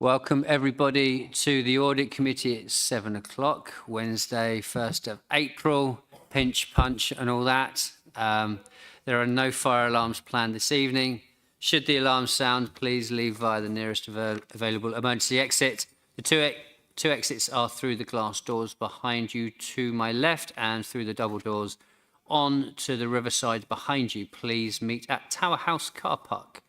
Welcome everybody to the Audit Committee at 7 o'clock, Wednesday, 1st of April, pinch, punch and all that. There are no fire alarms planned this evening. Should the alarm sound, please leave via the nearest available emergency exit. The two exits are through the glass doors behind you to my left and through the double doors on to the riverside behind you. Please meet at Tower House Car Park.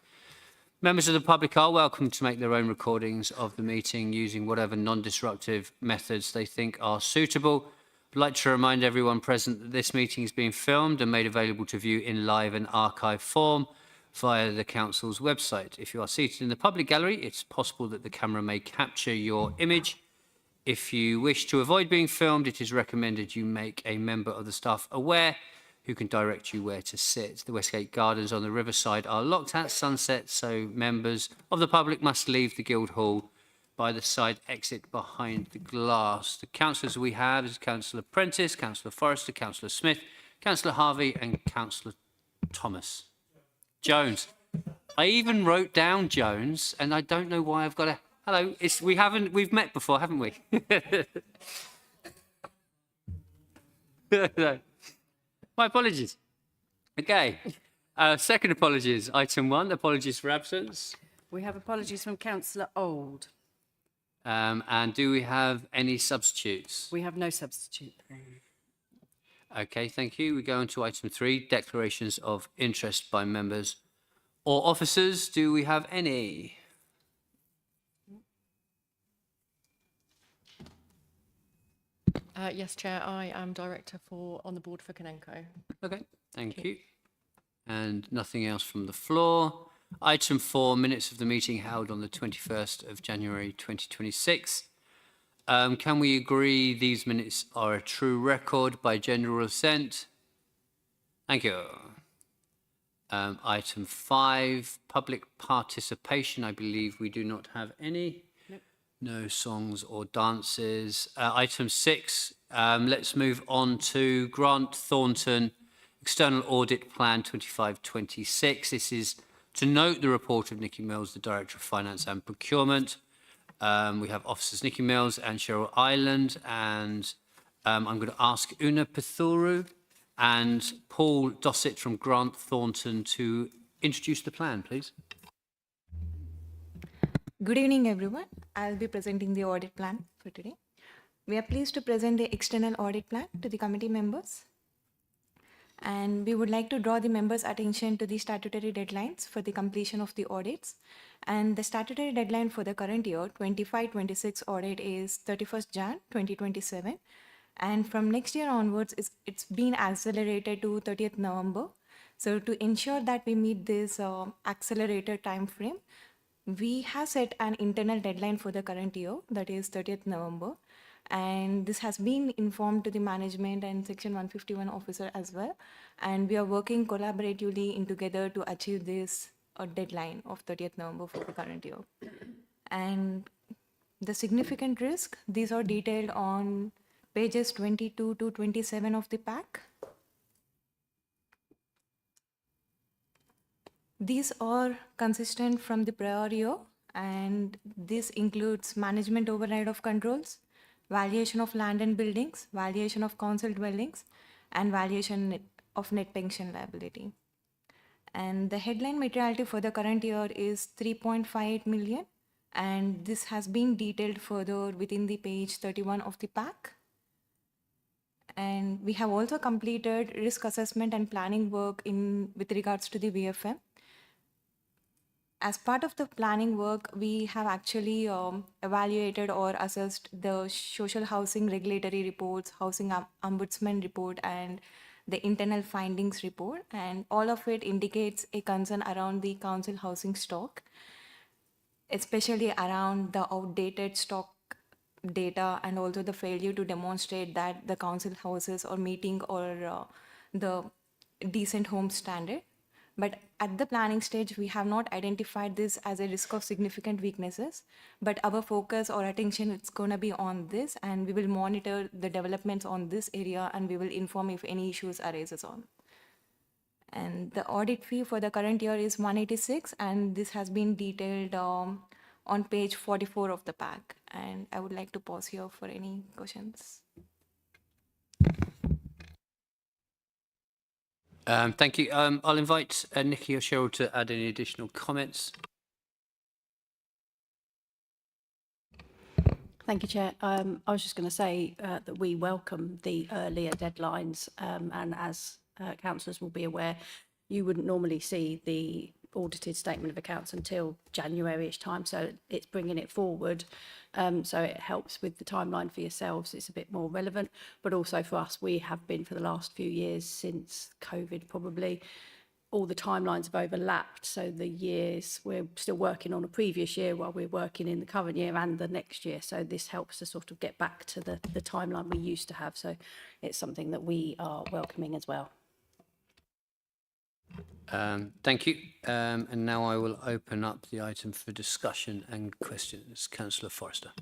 Members of the public are welcome to make their own recordings of the meeting using whatever non-disruptive methods they think are suitable. I'd like to remind everyone present that this meeting is being filmed and made available to view in live and archive form via the Council's website. If you are seated in the public gallery, it's possible that the camera may capture your image. If you wish to avoid being filmed, it is recommended you make a member of the staff aware who can direct you where to sit. The Westgate Gardens on the riverside are locked at sunset, so members of the public must leave the Guildhall by the side exit behind the glass. The councillors we have is Councillor Prentice, Councillor Forrester, Councillor Smith, Councillor Harvey and Councillor Thomas. Jones. I even wrote down Jones and I don't know why I've got a... Hello, we've met before, haven't we? No. My apologies. Okay. Second apologies. Item 1, apologies for absence. We have apologies from Councillor Old. And do we have any substitutes? We have no substitute. Okay, thank you. We go on to item 3, declarations of interest by members or officers. Do we have any? Yes, Chair, I am Director on the board for Kanenko. Okay, thank you. And nothing else from the floor. Item 4, minutes of the meeting held on the 21st of January 2026. Can we agree these minutes are a true record by general assent? Thank you. Item 5, public participation. I believe we do not have any. No songs or dances. Item 6, let's move on to Grant Thornton, External Audit Plan 2526. This is to note the report of Nikki Mills, the Director of Finance and Procurement. We have Officers Nikki Mills and Cheryl Ireland, and I'm going to ask Una Pithuru and Paul Dossett from Grant Thornton to introduce the plan, please. Good evening, everyone. I'll be presenting the audit plan for today. We are pleased to present the external audit plan to the committee members. And we would like to draw the members' attention to the statutory deadlines for the completion of the audits. And the statutory deadline for the current year, 25-26 audit is 31st Jan 2027. And from next year onwards, it's been accelerated to 30th November. So to ensure that we meet this accelerated time frame, we have set an internal deadline for the current year, that is 30th November. And this has been informed to the management and Section 151 officer as well. And we are working collaboratively together to achieve this deadline of 30th November for the current year. And the significant risk, these are detailed on pages 22 to 27 of the pack. These are consistent from the prior year, and this includes management override of controls, valuation of land and buildings, valuation of council dwellings, and valuation of net pension liability. And the headline materiality for the current year is 3.58 million, and this has been detailed further within the page 31 of the pack. And we have also completed risk assessment and planning work with regards to the VFM. As part of the planning work, we have actually evaluated or assessed the social housing regulatory reports, housing ombudsman report, and the internal findings report. And all of it indicates a concern around the council housing stock, especially around the outdated stock data and also the failure to demonstrate that the council houses are meeting or the decent home standard. But at the planning stage, we have not identified this as a risk of significant weaknesses, but our focus or attention is going to be on this, and we will monitor the developments on this area, and we will inform if any issues arises on. And the audit fee for the current year is 186, and this has been detailed on page 44 of the pack. And I would like to pause here for any questions. Thank you. I'll invite Nikki or Cheryl to add any additional comments. Thank you, Chair. I was just going to say that we welcome the earlier deadlines, and as councillors will be aware, you wouldn't normally see the audited statement of accounts until January-ish time, so it's bringing it forward. So it helps with the timeline for yourselves. It's a bit more relevant, but also for us, we have been for the last few years since COVID probably, all the timelines have overlapped. So the years, we're still working on a previous year while we're working in the current year and the next year. So this helps to sort of get back to the timeline we used to have. So it's something that we are welcoming as well. Thank you. And now I will open up the item for discussion and questions. Councillor Forrester.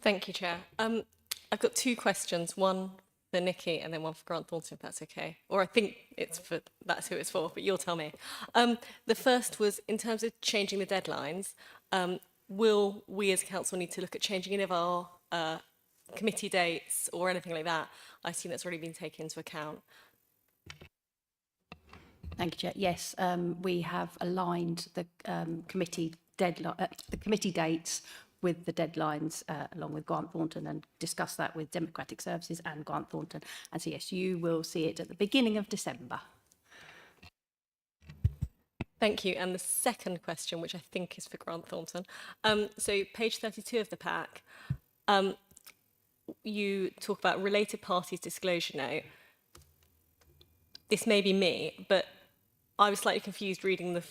Thank you, Chair. I've got two questions, one for Nikki and then one for Grant Thornton, if that's okay. Or I think that's who it's for, but you'll tell me. The first was in terms of changing the deadlines, will we as council need to look at changing any of our committee dates or anything like that? I assume that's already been taken into account. Thank you, Chair. Yes, we have aligned the committee deadline, the committee dates with the deadlines along with Grant Thornton, and discuss that with Democratic Services and Grant Thornton. And so yes, you will see it at the beginning of December. Thank you. And the second question, which I think is for Grant Thornton. So page 32 of the pack, you talk about related parties disclosure note. This may be me, but I was slightly confused reading the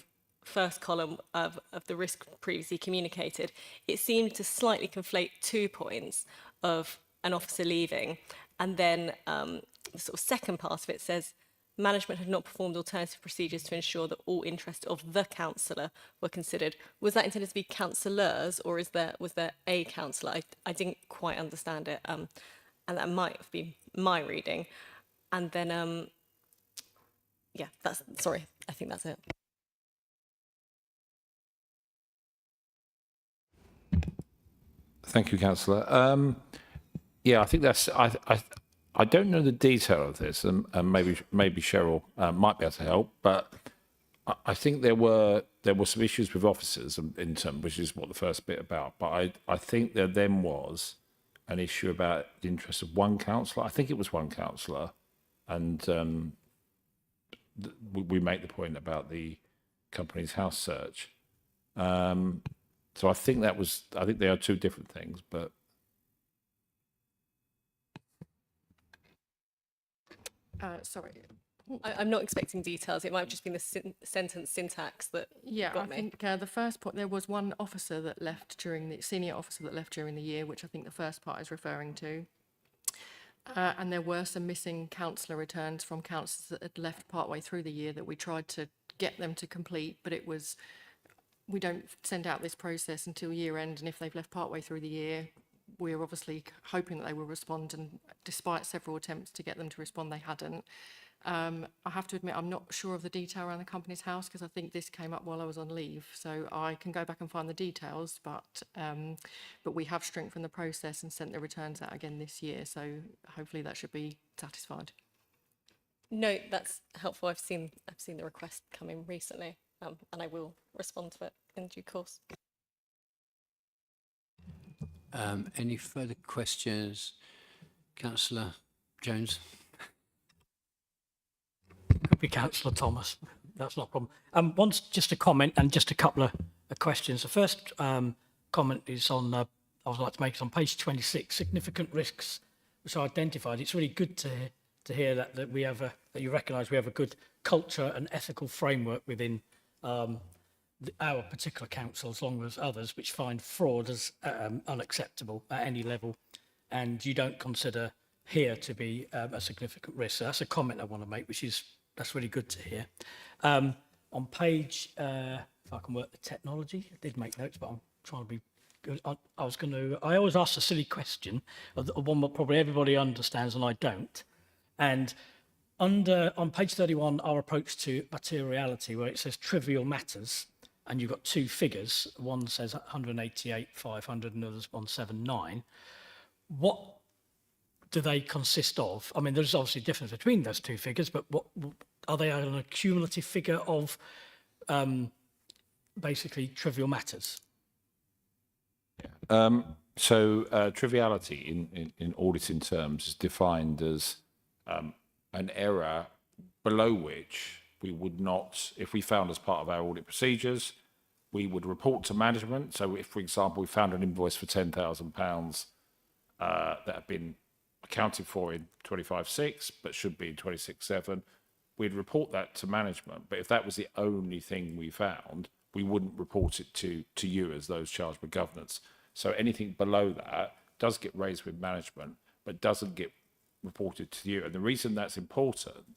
first column of the risk previously communicated. It seemed to slightly conflate 2 points of an officer leaving, and then the sort of second part of it says management had not performed alternative procedures to ensure that all interests of the councillor were considered. Was that intended to be councillors, or was there a councillor? I didn't quite understand it, and that might have been my reading. And then yeah, sorry, I think that's it. Thank you, Councillor. Yeah, I think that's. I don't know the detail of this, and maybe Cheryl might be able to help. But I think there were some issues with officers in terms, which is what the first bit about. But I think there then was an issue about the interest of one councillor. I think it was one councillor, and we make the point about the Company's House search. So I think they are two different things, but. Sorry. I'm not expecting details. It might have just been the sentence syntax that got me. I think the first point, there was one officer that left senior officer that left during the year, which I think the first part is referring to. And there were some missing councillor returns from councillors that had left partway through the year that we tried to get them to complete, but we don't send out this process until year end, and if they've left partway through the year, we're obviously hoping that they will respond, and despite several attempts to get them to respond, they hadn't. I have to admit, I'm not sure of the detail around the Company's House, because I think this came up while I was on leave, so I can go back and find the details, but we have strengthened the process and sent the returns out again this year, so hopefully that should be satisfied. No, that's helpful. I've seen the request come in recently, and I will respond to it in due course. Any further questions? Councillor Jones. Could be Councillor Thomas. That's not a problem. Once just a comment and just a couple of questions. The first comment is on, I would like to make it on page 26, significant risks which are identified. It's really good to hear that we have that you recognise we have a good culture and ethical framework within our particular council, as long as others which find fraud as unacceptable at any level, and you don't consider here to be a significant risk. So that's a comment I want to make, that's really good to hear. On page, if I can work the technology, I did make notes, but I'm trying to be good. I always ask a silly question, one that probably everybody understands and I don't. And on page 31, our approach to materiality, where it says trivial matters, and you've got two figures. One says 188,500 and the other's 179. What do they consist of? I mean, there's obviously a difference between those two figures, but what are they an accumulative figure of basically trivial matters? Triviality in auditing terms is defined as an error below which we would not, if we found as part of our audit procedures, we would report to management. So if, for example, we found an invoice for £10,000 that had been accounted for in 25/6, but should be in 26/7, we'd report that to management. But if that was the only thing we found, we wouldn't report it to you as those charged with governance. So anything below that does get raised with management, but doesn't get reported to you. And the reason that's important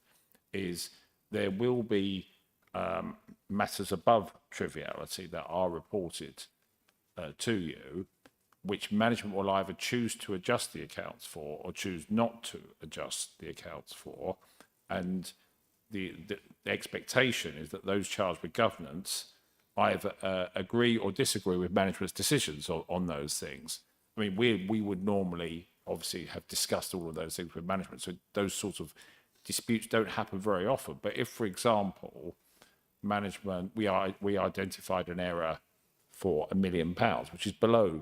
is there will be matters above triviality that are reported to you, which management will either choose to adjust the accounts for or choose not to adjust the accounts for. And the expectation is that those charged with governance either agree or disagree with management's decisions on those things. I mean, we would normally obviously have discussed all of those things with management, so those sorts of disputes don't happen very often. But if, for example, management, we identified an error for £1 million, which is below,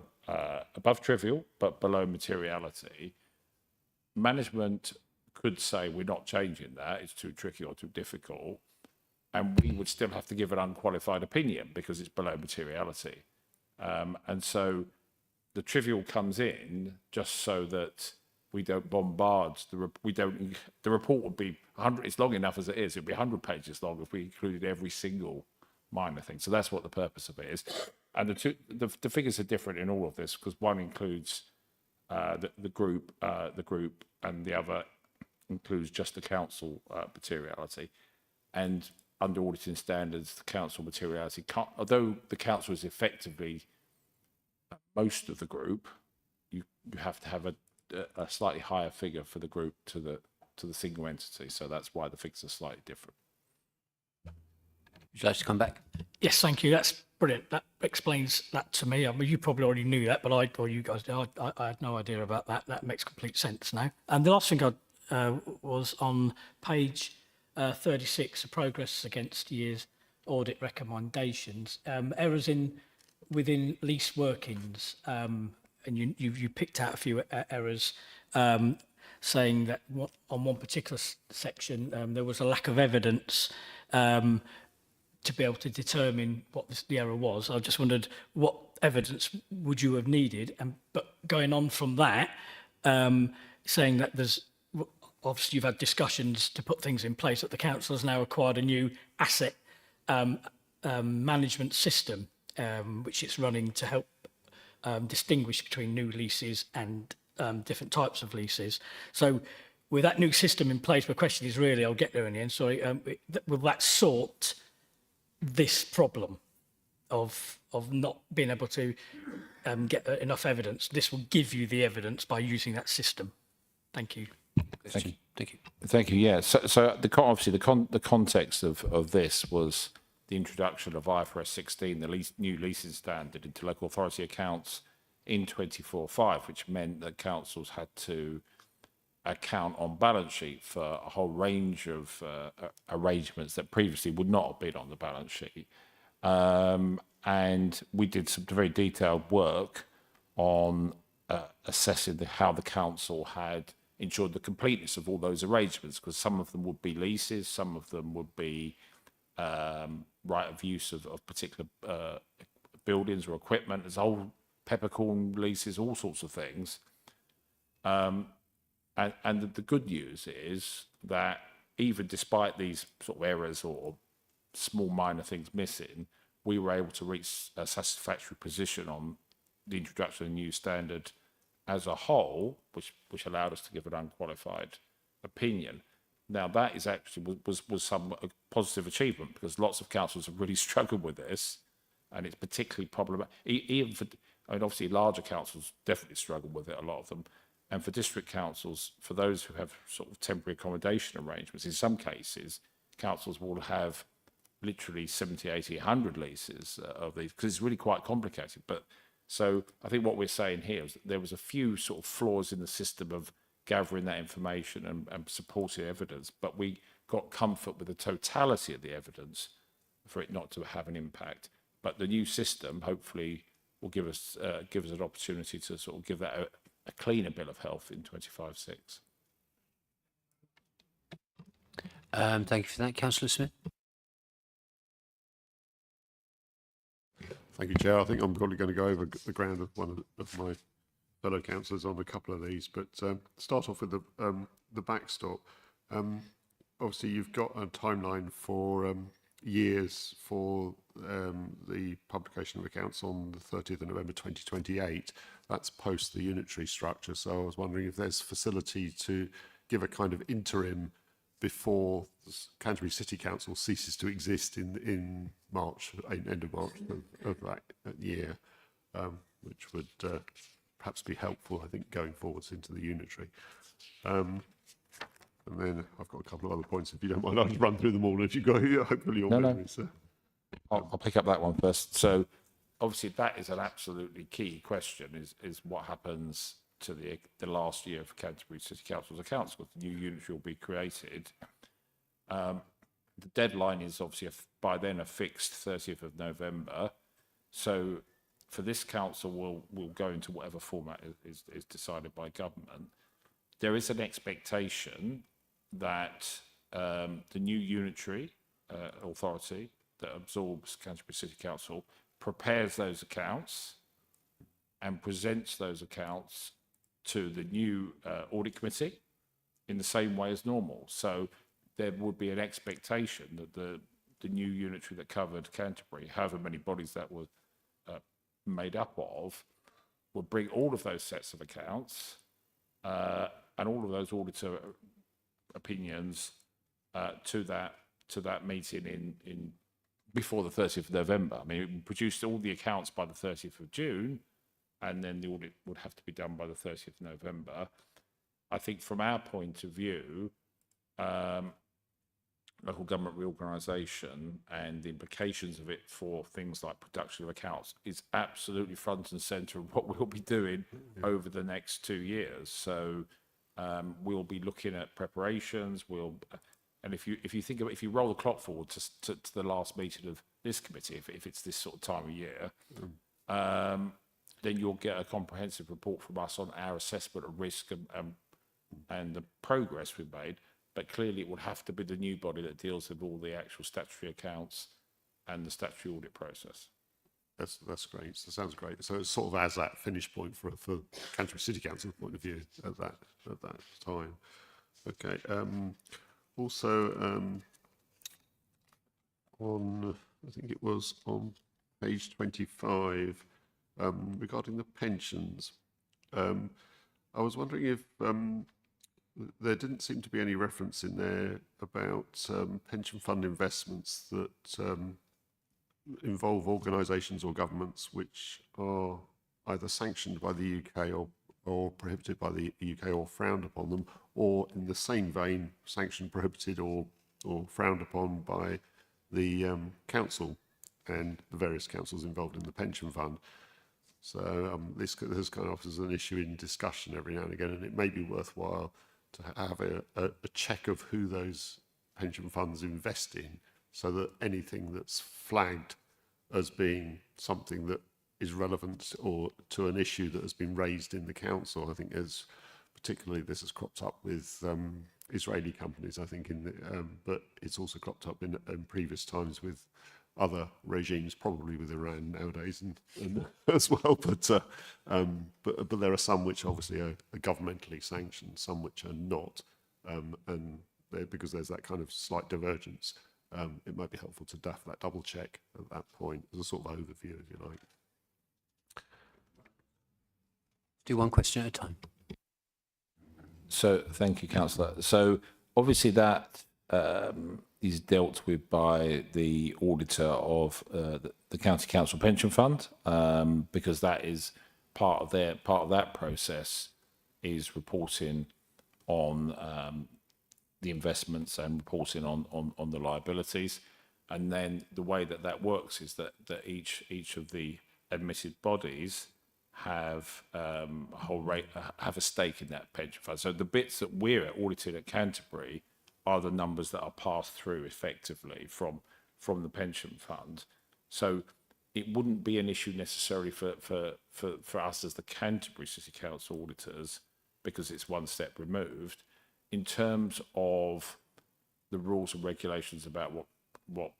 above trivial, but below materiality, management could say, we're not changing that, it's too tricky or too difficult, and we would still have to give an unqualified opinion because it's below materiality. And so the trivial comes in just so that we don't bombard the report would be 100, it's long enough as it is, it'd be 100 pages long if we included every single minor thing. So that's what the purpose of it is. And the figures are different in all of this because one includes the group, and the other includes just the council materiality. And under auditing standards, the council materiality can't, although the council is effectively most of the group, you have to have a slightly higher figure for the group to the single entity. So that's why the figures are slightly different. Would you like to come back? Yes, thank you. That's brilliant. That explains that to me. I mean, you probably already knew that, but or you guys did. I had no idea about that. That makes complete sense now. And the last thing was on page 36, the progress against year's audit recommendations, errors within lease workings, and you picked out a few errors, saying that on one particular section there was a lack of evidence to be able to determine what the error was. I just wondered what evidence would you have needed, but going on from that, saying that there's obviously you've had discussions to put things in place, that the council has now acquired a new asset management system, which it's running to help distinguish between new leases and different types of leases. So with that new system in place, my question is really, I'll get there in the end, sorry, will that sort this problem of not being able to get enough evidence? This will give you the evidence by using that system. Thank you. Thank you. Thank you. Thank you. Yeah. So obviously the context of this was the introduction of IFRS 16, the new leasing standard, into local authority accounts in 24/5, which meant that councils had to account on balance sheet for a whole range of arrangements that previously would not have been on the balance sheet. And we did some very detailed work on assessing how the council had ensured the completeness of all those arrangements, because some of them would be leases, some of them would be right of use of particular buildings or equipment. There's whole peppercorn leases, all sorts of things. And the good news is that even despite these sort of errors or small minor things missing, we were able to reach a satisfactory position on the introduction of a new standard as a whole, which allowed us to give an unqualified opinion. Now that is actually was some positive achievement, because lots of councils have really struggled with this, and it's particularly problematic. Even for, I mean, obviously larger councils definitely struggle with it, a lot of them, And for district councils, for those who have sort of temporary accommodation arrangements, in some cases, councils will have literally 70, 80, 100 leases of these, because it's really quite complicated. But so I think what we're saying here is that there was a few sort of flaws in the system of gathering that information and supporting evidence, but we got comfort with the totality of the evidence for it not to have an impact. But the new system hopefully will give us an opportunity to sort of give that a cleaner bill of health in 25/6. Thank you for that, Councillor Smith. Thank you, Chair. I think I'm probably going to go over the ground of one of my fellow councillors on a couple of these, but start off with the backstop. Obviously, you've got a timeline for years for the publication of accounts on the 30th of November 2028. That's post the unitary structure. So I was wondering if there's facility to give a kind of interim before Canterbury City Council ceases to exist in March, end of March of that year, which would perhaps be helpful, I think, going forwards into the unitary. And then I've got a couple of other points, if you don't mind. I'll just run through them all if you go. Hopefully your memories. I'll pick up that one first. So obviously that is an absolutely key question, is what happens to the last year of Canterbury City Council's accounts, because the new unitary will be created. The deadline is obviously by then a fixed 30th of November. So for this council, we'll go into whatever format is decided by government. There is an expectation that the new unitary authority that absorbs Canterbury City Council prepares those accounts and presents those accounts to the new audit committee in the same way as normal. So there would be an expectation that the new unitary that covered Canterbury, however many bodies that was made up of, would bring all of those sets of accounts and all of those auditor opinions to that meeting in before the 30th of November. I mean, it produced all the accounts by the 30th of June, and then the audit would have to be done by the 30th of November. I think from our point of view, local government reorganisation and the implications of it for things like production of accounts is absolutely front and centre of what we'll be doing over the next 2 years. So we'll be looking at preparations. And if you roll the clock forward to the last meeting of this committee, if it's this sort of time of year, then you'll get a comprehensive report from us on our assessment of risk and the progress we've made. But clearly it would have to be the new body that deals with all the actual statutory accounts and the statutory audit process. That's great. So sounds great. So it's sort of as that finish point for Canterbury City Council's point of view at that time. Okay. Also, on I think it was on page 25, regarding the pensions, I was wondering if there didn't seem to be any reference in there about pension fund investments that involve organisations or governments which are either sanctioned by the UK or prohibited by the UK or frowned upon them, or in the same vein, sanctioned, prohibited or frowned upon by the council and the various councils involved in the pension fund. So this kind of offers an issue in discussion every now and again, and it may be worthwhile to have a check of who those pension funds invest in, so that anything that's flagged as being something that is relevant or to an issue that has been raised in the council, I think particularly this has cropped up with Israeli companies, I think, but it's also cropped up in previous times with other regimes, probably with Iran nowadays and as well. But there are some which obviously are governmentally sanctioned, some which are not, and because there's that kind of slight divergence, it might be helpful to have that double check at that point as a sort of overview, if you like. Do one question at a time. So thank you, Councillor. So obviously that is dealt with by the auditor of the County Council Pension Fund, because that is part of that process is reporting on the investments and reporting on the liabilities. And then the way that works is that each of the admitted bodies have have a stake in that pension fund. So the bits that we're auditing at Canterbury are the numbers that are passed through effectively from the pension fund. So it wouldn't be an issue necessarily for us as the Canterbury City Council auditors, because it's one step removed. In terms of the rules and regulations about what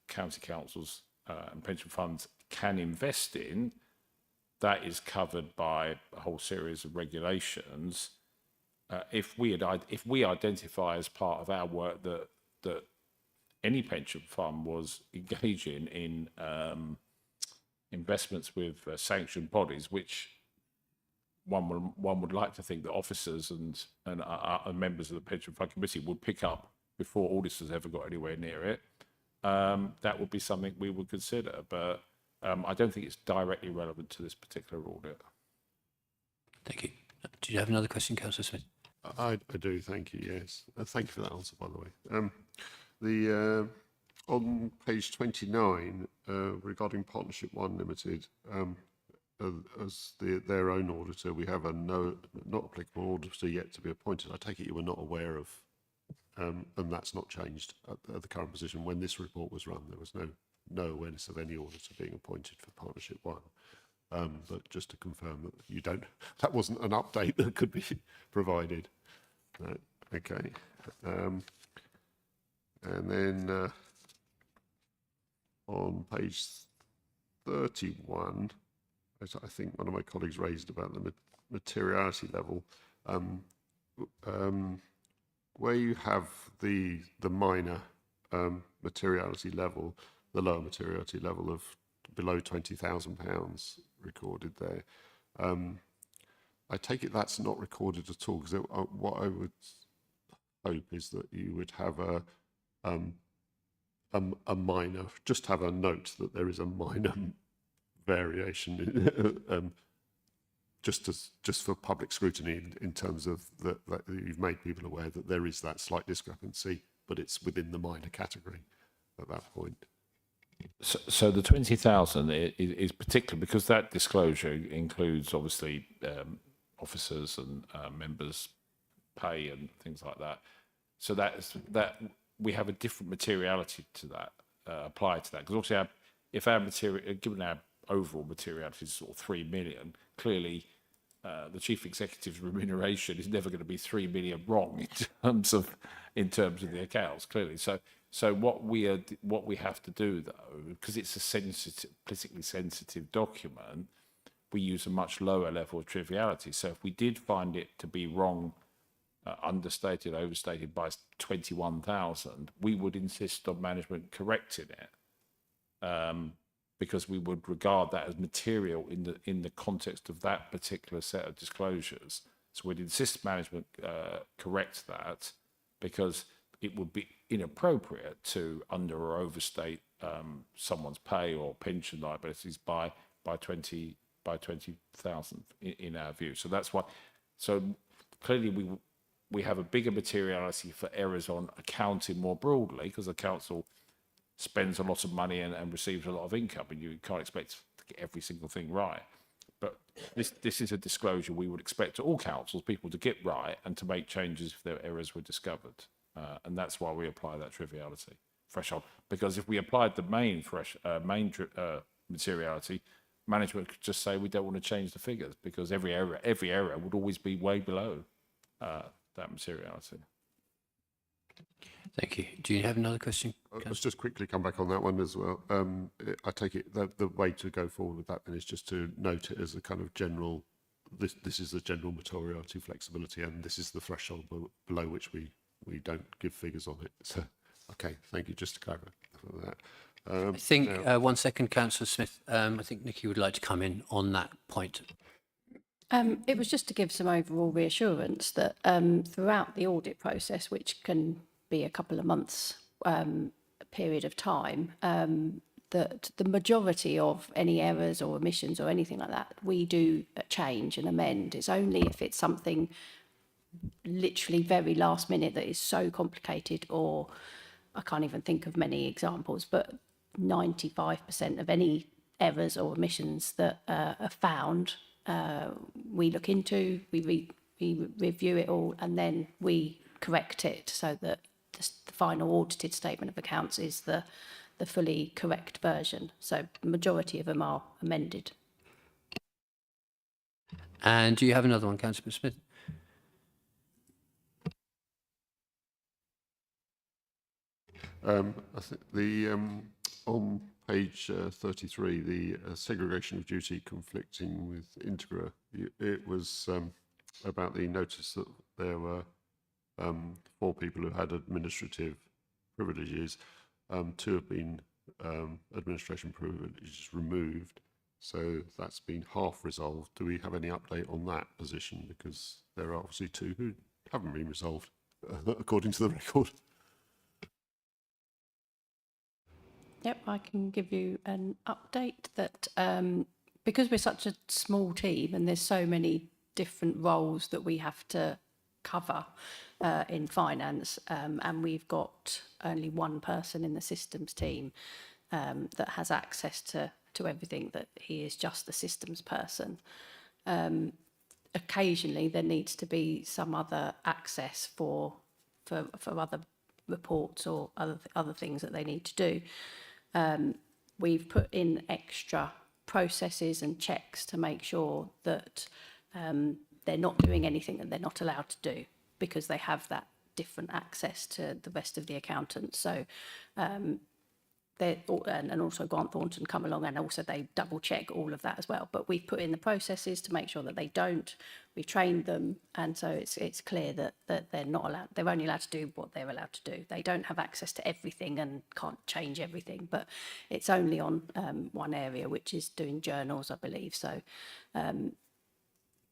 county councils and pension funds can invest in, that is covered by a whole series of regulations. If we identify as part of our work that any pension fund was engaging in investments with sanctioned bodies, which one would like to think that officers and members of the pension fund committee would pick up before auditors ever got anywhere near it, that would be something we would consider. But I don't think it's directly relevant to this particular audit. Thank you. Do you have another question, Councillor Smith? I do, thank you, yes. Thank you for that answer, by the way. On page 29, regarding Partnership 1 Limited, as their own auditor, we have a not applicable auditor yet to be appointed. I take it you were not aware of, and that's not changed at the current position. When this report was run, there was no awareness of any auditor being appointed for Partnership 1. But just to confirm that that wasn't an update that could be provided. Okay. And then on page 31, I think one of my colleagues raised about the materiality level, where you have the minor materiality level, the lower materiality level of below £20,000 recorded there. I take it that's not recorded at all, because what I would hope is that you would have a minor, just have a note that there is a minor variation, just for public scrutiny in terms of that you've made people aware that there is that slight discrepancy, but it's within the minor category at that point. So the 20,000 is particular because that disclosure includes obviously officers and members' pay and things like that. So that we have a different materiality to that applied to that, because obviously if our material, given our overall materiality is sort of 3 million, clearly the chief executive's remuneration is never going to be 3 million wrong in terms of the accounts, clearly. So what we have to do, though, because it's a politically sensitive document, we use a much lower level of triviality. So if we did find it to be wrong, understated, overstated by 21,000, we would insist on management correcting it, because we would regard that as material in the context of that particular set of disclosures. So we'd insist management correct that, because it would be inappropriate to under or overstate someone's pay or pension liabilities by 20,000 in our view. So that's why. So clearly we have a bigger materiality for errors on accounting more broadly, because the council spends a lot of money and receives a lot of income, and you can't expect to get every single thing right. But this is a disclosure we would expect to all councils, people to get right and to make changes if their errors were discovered. And that's why we apply that triviality threshold. Because if we applied the main materiality, management could just say we don't want to change the figures, because every error would always be way below that materiality. Thank you. Do you have another question? Let's just quickly come back on that one as well. I take it the way to go forward with that then is just to note it as a kind of general, this is the general materiality flexibility, and this is the threshold below which we don't give figures on it. So, okay, thank you. Just to clarify that. I think, 1 second, Councillor Smith. I think Nikki would like to come in on that point. It was just to give some overall reassurance that throughout the audit process, which can be a couple of months period of time, that the majority of any errors or omissions or anything like that, we do change and amend. It's only if it's something literally very last minute that is so complicated, or I can't even think of many examples, but 95% of any errors or omissions that are found, we look into, we review it all, and then we correct it so that the final audited statement of accounts is the fully correct version. So the majority of them are amended. And do you have another one, Councillor Smith? I think the on page 33, the segregation of duty conflicting with Integra, it was about the notice that there were 4 people who had administrative privileges. 2 have been administration privileges removed, so that's been half resolved. Do we have any update on that position? Because there are obviously 2 who haven't been resolved, according to the record. Yep, I can give you an update that because we're such a small team and there's so many different roles that we have to cover in finance, and we've got only one person in the systems team that has access to everything, that he is just the systems person. Occasionally there needs to be some other access for other reports or other things that they need to do. We've put in extra processes and checks to make sure that they're not doing anything that they're not allowed to do, because they have that different access to the rest of the accountants. So and also Grant Thornton come along, and also they double check all of that as well. But we've put in the processes to make sure that they don't. We've trained them, and so it's clear that they're not allowed. They're only allowed to do what they're allowed to do. They don't have access to everything and can't change everything. But it's only on one area, which is doing journals, I believe. So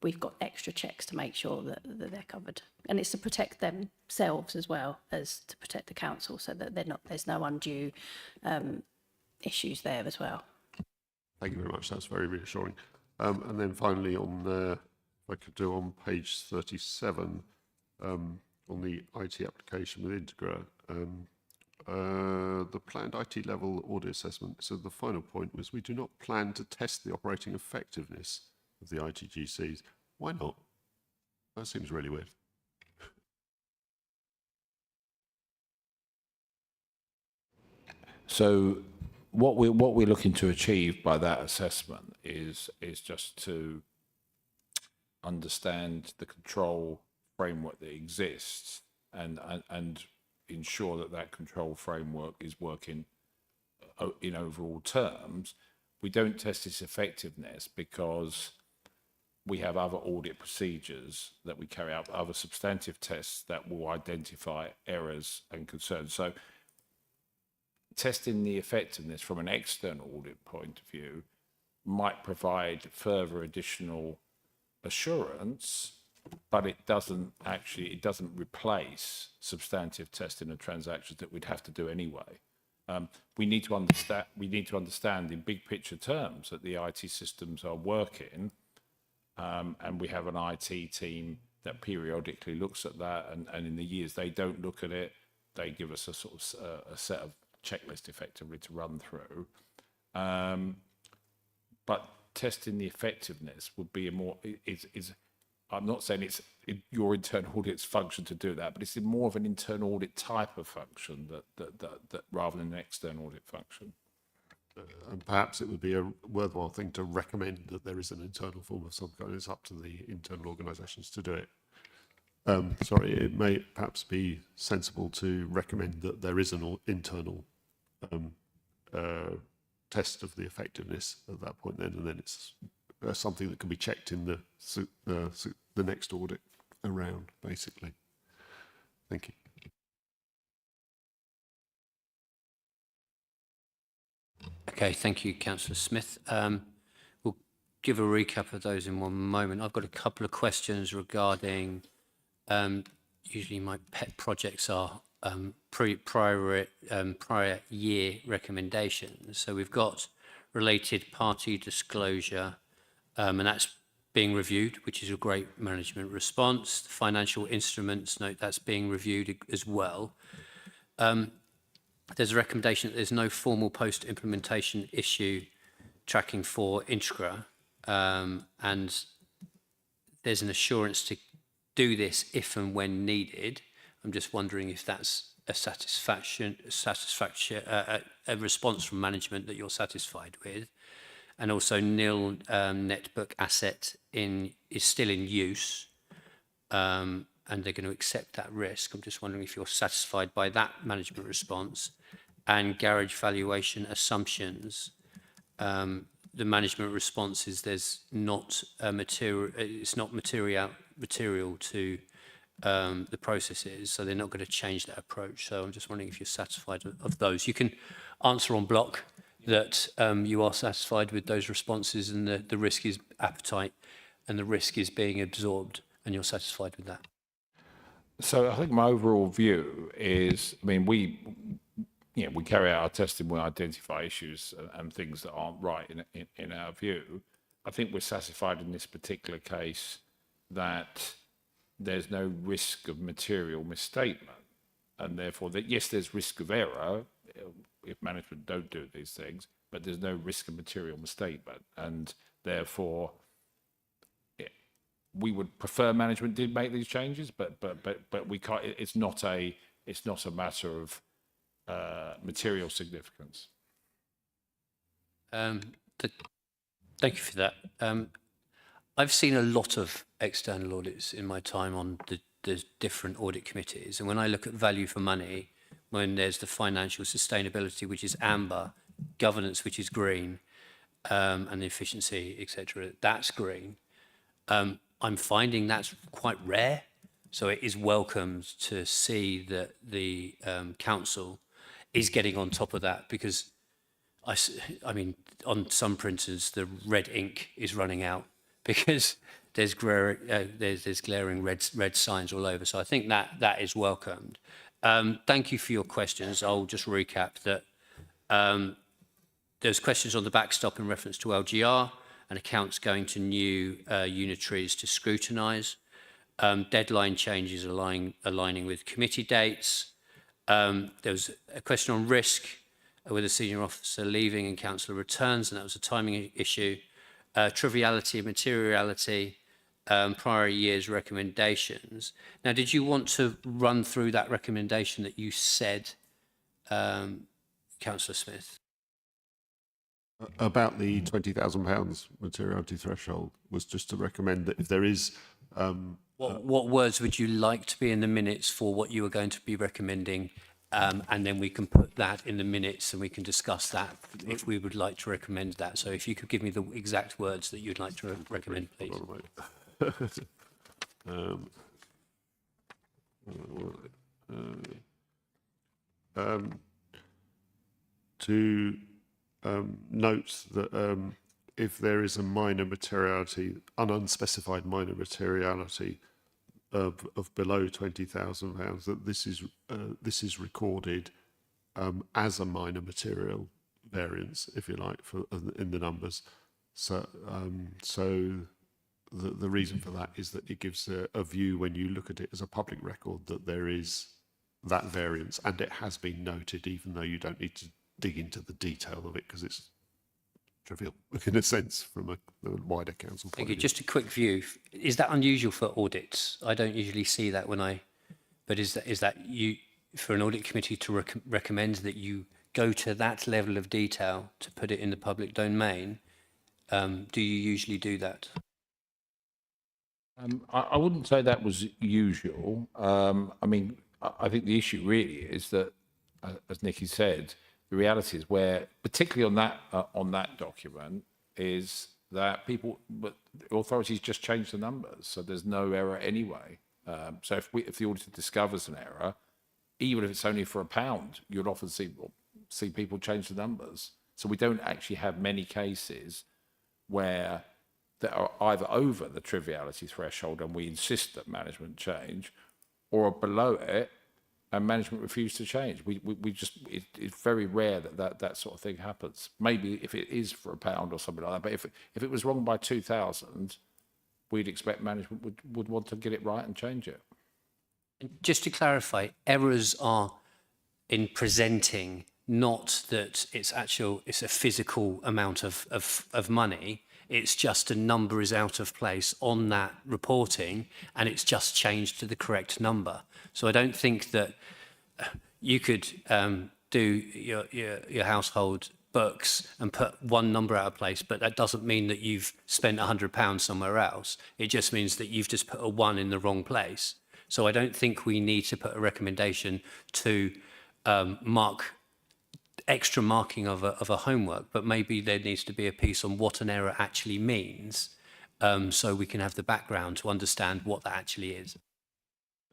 we've got extra checks to make sure that they're covered, and it's to protect themselves as well as to protect the council, so that there's no undue issues there as well. Thank you very much. That's very reassuring. And then finally, if I could do on page 37, on the IT application with Integra, the planned IT level audit assessment. So the final point was, we do not plan to test the operating effectiveness of the ITGCs. Why not? That seems really weird. So what we're looking to achieve by that assessment is just to understand the control framework that exists and ensure that control framework is working in overall terms. We don't test its effectiveness because we have other audit procedures that we carry out, other substantive tests that will identify errors and concerns. So testing the effectiveness from an external audit point of view might provide further additional assurance, but it doesn't replace substantive testing of transactions that we'd have to do anyway. We need to understand in big picture terms that the IT systems are working, and we have an IT team that periodically looks at that, and in the years they don't look at it, they give us a sort of a set of checklist effectively to run through. But testing the effectiveness would be I'm not saying it's your internal audit's function to do that, but it's more of an internal audit type of function that rather than an external audit function. And perhaps it would be a worthwhile thing to recommend that there is an internal form of some kind. It's up to the internal organisations to do it. Sorry, it may perhaps be sensible to recommend that there is an internal test of the effectiveness at that point then, and then it's something that can be checked in the next audit around, basically. Thank you. Okay, thank you, Councillor Smith. We'll give a recap of those in one moment. I've got a couple of questions regarding, usually my pet projects are prior year recommendations. So we've got related party disclosure, and that's being reviewed, which is a great management response. The financial instruments note that's being reviewed as well. There's a recommendation that there's no formal post-implementation issue tracking for Integra, and there's an assurance to do this if and when needed. I'm just wondering if that's a a response from management that you're satisfied with. And also nil net book asset is still in use, and they're going to accept that risk. I'm just wondering if you're satisfied by that management response. And garage valuation assumptions, the management response is there's not a material, it's not material to the processes, so they're not going to change that approach. So I'm just wondering if you're satisfied of those. You can answer on block that you are satisfied with those responses, and the risk is appetite and the risk is being absorbed, and you're satisfied with that. So I think my overall view is, I mean, we carry out our testing, we identify issues and things that aren't right in our view. I think we're satisfied in this particular case that there's no risk of material misstatement, and therefore that yes, there's risk of error if management don't do these things, but there's no risk of material misstatement, and therefore we would prefer management did make these changes, but we can't. It's not a matter of material significance. Thank you for that. I've seen a lot of external audits in my time on the different audit committees, and when I look at value for money, when there's the financial sustainability, which is amber, governance, which is green, and efficiency, etc., that's green. I'm finding that's quite rare, so it is welcomed to see that the council is getting on top of that, because I mean, on some printers, the red ink is running out because there's glaring red signs all over. So I think that is welcomed. Thank you for your questions. I'll just recap that there's questions on the backstop in reference to LGR and accounts going to new unitaries to scrutinise. Deadline changes aligning with committee dates. There was a question on risk with a senior officer leaving and councillor returns, and that was a timing issue. Triviality and materiality, prior year's recommendations. Now, did you want to run through that recommendation that you said, Councillor Smith? About the £20,000 materiality threshold was just to recommend that if there is... What words would you like to be in the minutes for what you are going to be recommending? And then we can put that in the minutes and we can discuss that if we would like to recommend that. So if you could give me the exact words that you'd like to recommend, please. To note that if there is a minor materiality, an unspecified minor materiality of below £20,000, that this is recorded as a minor material variance, if you like, in the numbers. So the reason for that is that it gives a view when you look at it as a public record that there is that variance, and it has been noted, even though you don't need to dig into the detail of it because it's trivial in a sense from a wider council point Thank you. of view. Just a quick view. Is that unusual for audits? I don't usually see that but is that you for an audit committee to recommend that you go to that level of detail to put it in the public domain? Do you usually do that? I wouldn't say that was usual. I mean, I think the issue really is that, as Nikki said, the reality is where, particularly on that document, is that but the authorities just change the numbers, so there's no error anyway. So if the auditor discovers an error, even if it's only for £1, you'll often see people change the numbers. So we don't actually have many cases where that are either over the triviality threshold and we insist that management change, or below it and management refused to change. We just, it's very rare that sort of thing happens. Maybe if it is for £1 or something like that, but if it was wrong by 2,000, we'd expect management would want to get it right and change it. Just to clarify, errors are in presenting, not that it's a physical amount of money. It's just a number is out of place on that reporting and it's just changed to the correct number. So I don't think that you could do your household books and put one number out of place, but that doesn't mean that you've spent £100 somewhere else. It just means that you've just put a 1 in the wrong place. So I don't think we need to put a recommendation to extra marking of a homework, but maybe there needs to be a piece on what an error actually means, so we can have the background to understand what that actually is.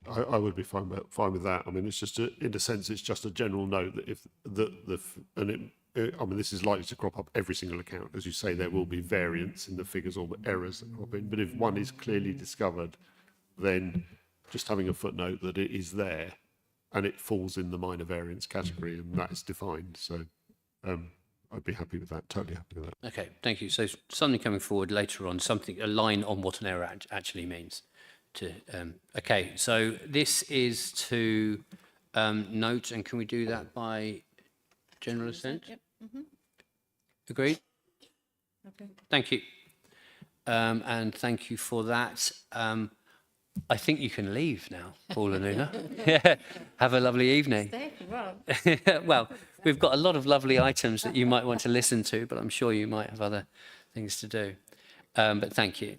I would be fine with that. I mean, it's just in a sense, it's just a general note that if I mean, this is likely to crop up every single account. As you say, there will be variance in the figures or the errors that crop in. But if one is clearly discovered, then just having a footnote that it is there and it falls in the minor variance category and that is defined. So I'd be happy with that, totally happy with that. Okay, thank you. So something coming forward later on, a line on what an error actually means. Okay, so this is to note, and can we do that by general assent? Yep. Agreed? Okay. Thank you. And thank you for that. I think you can leave now, Paul and Una. Have a lovely evening. Well, we've got a lot of lovely items that you might want to listen to, but I'm sure you might have other things to do. But thank you.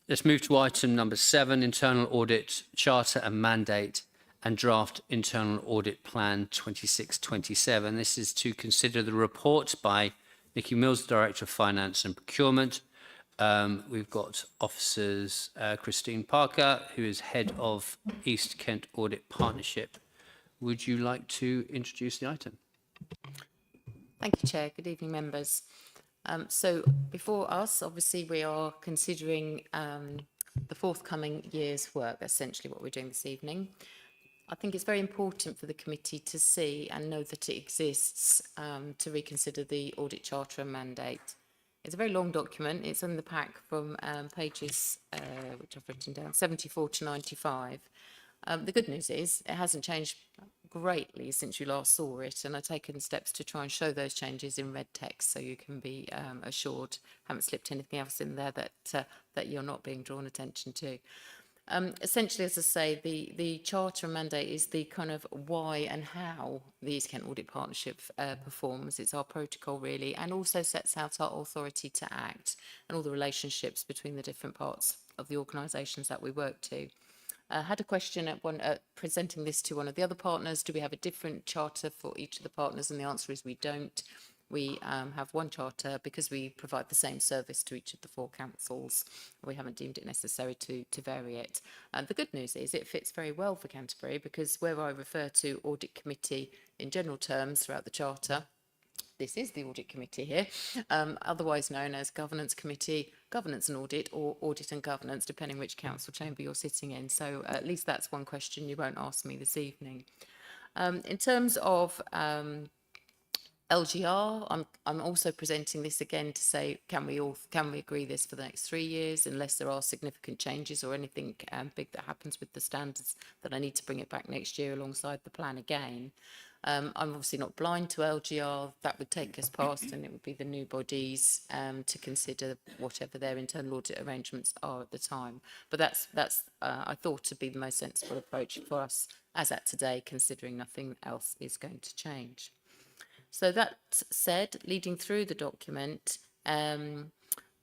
Let's move to item number 7, internal audit charter and mandate and draft internal audit plan 26-27. This is to consider the report by Nikki Mills, Director of Finance and Procurement. We've got officers Christine Parker, who is head of East Kent Audit Partnership. Would you like to introduce the item? Thank you, Chair. Good evening, members. So before us, obviously, we are considering the forthcoming year's work, essentially what we're doing this evening. I think it's very important for the committee to see and know that it exists to reconsider the audit charter and mandate. It's a very long document. It's in the pack from pages, which I've written down, 74 to 95. The good news is it hasn't changed greatly since you last saw it, and I've taken steps to try and show those changes in red text so you can be assured, haven't slipped anything else in there that you're not being drawn attention to. Essentially, as I say, the charter and mandate is the kind of why and how the East Kent Audit Partnership performs. It's our protocol, really, and also sets out our authority to act and all the relationships between the different parts of the organisations that we work to. I had a question at presenting this to one of the other partners. Do we have a different charter for each of the partners? And the answer is we don't. We have one charter because we provide the same service to each of the 4 councils. We haven't deemed it necessary to vary it. The good news is it fits very well for Canterbury because where I refer to audit committee in general terms throughout the charter, this is the audit committee here, otherwise known as governance committee, governance and audit, or audit and governance, depending which council chamber you're sitting in. So at least that's one question you won't ask me this evening. In terms of LGR, I'm also presenting this again to say, can we agree this for the next 3 years, unless there are significant changes or anything big that happens with the standards that I need to bring it back next year alongside the plan again. I'm obviously not blind to LGR. That would take us past, and it would be the new bodies to consider whatever their internal audit arrangements are at the time. But that's I thought to be the most sensible approach for us as at today, considering nothing else is going to change. So that said, leading through the document,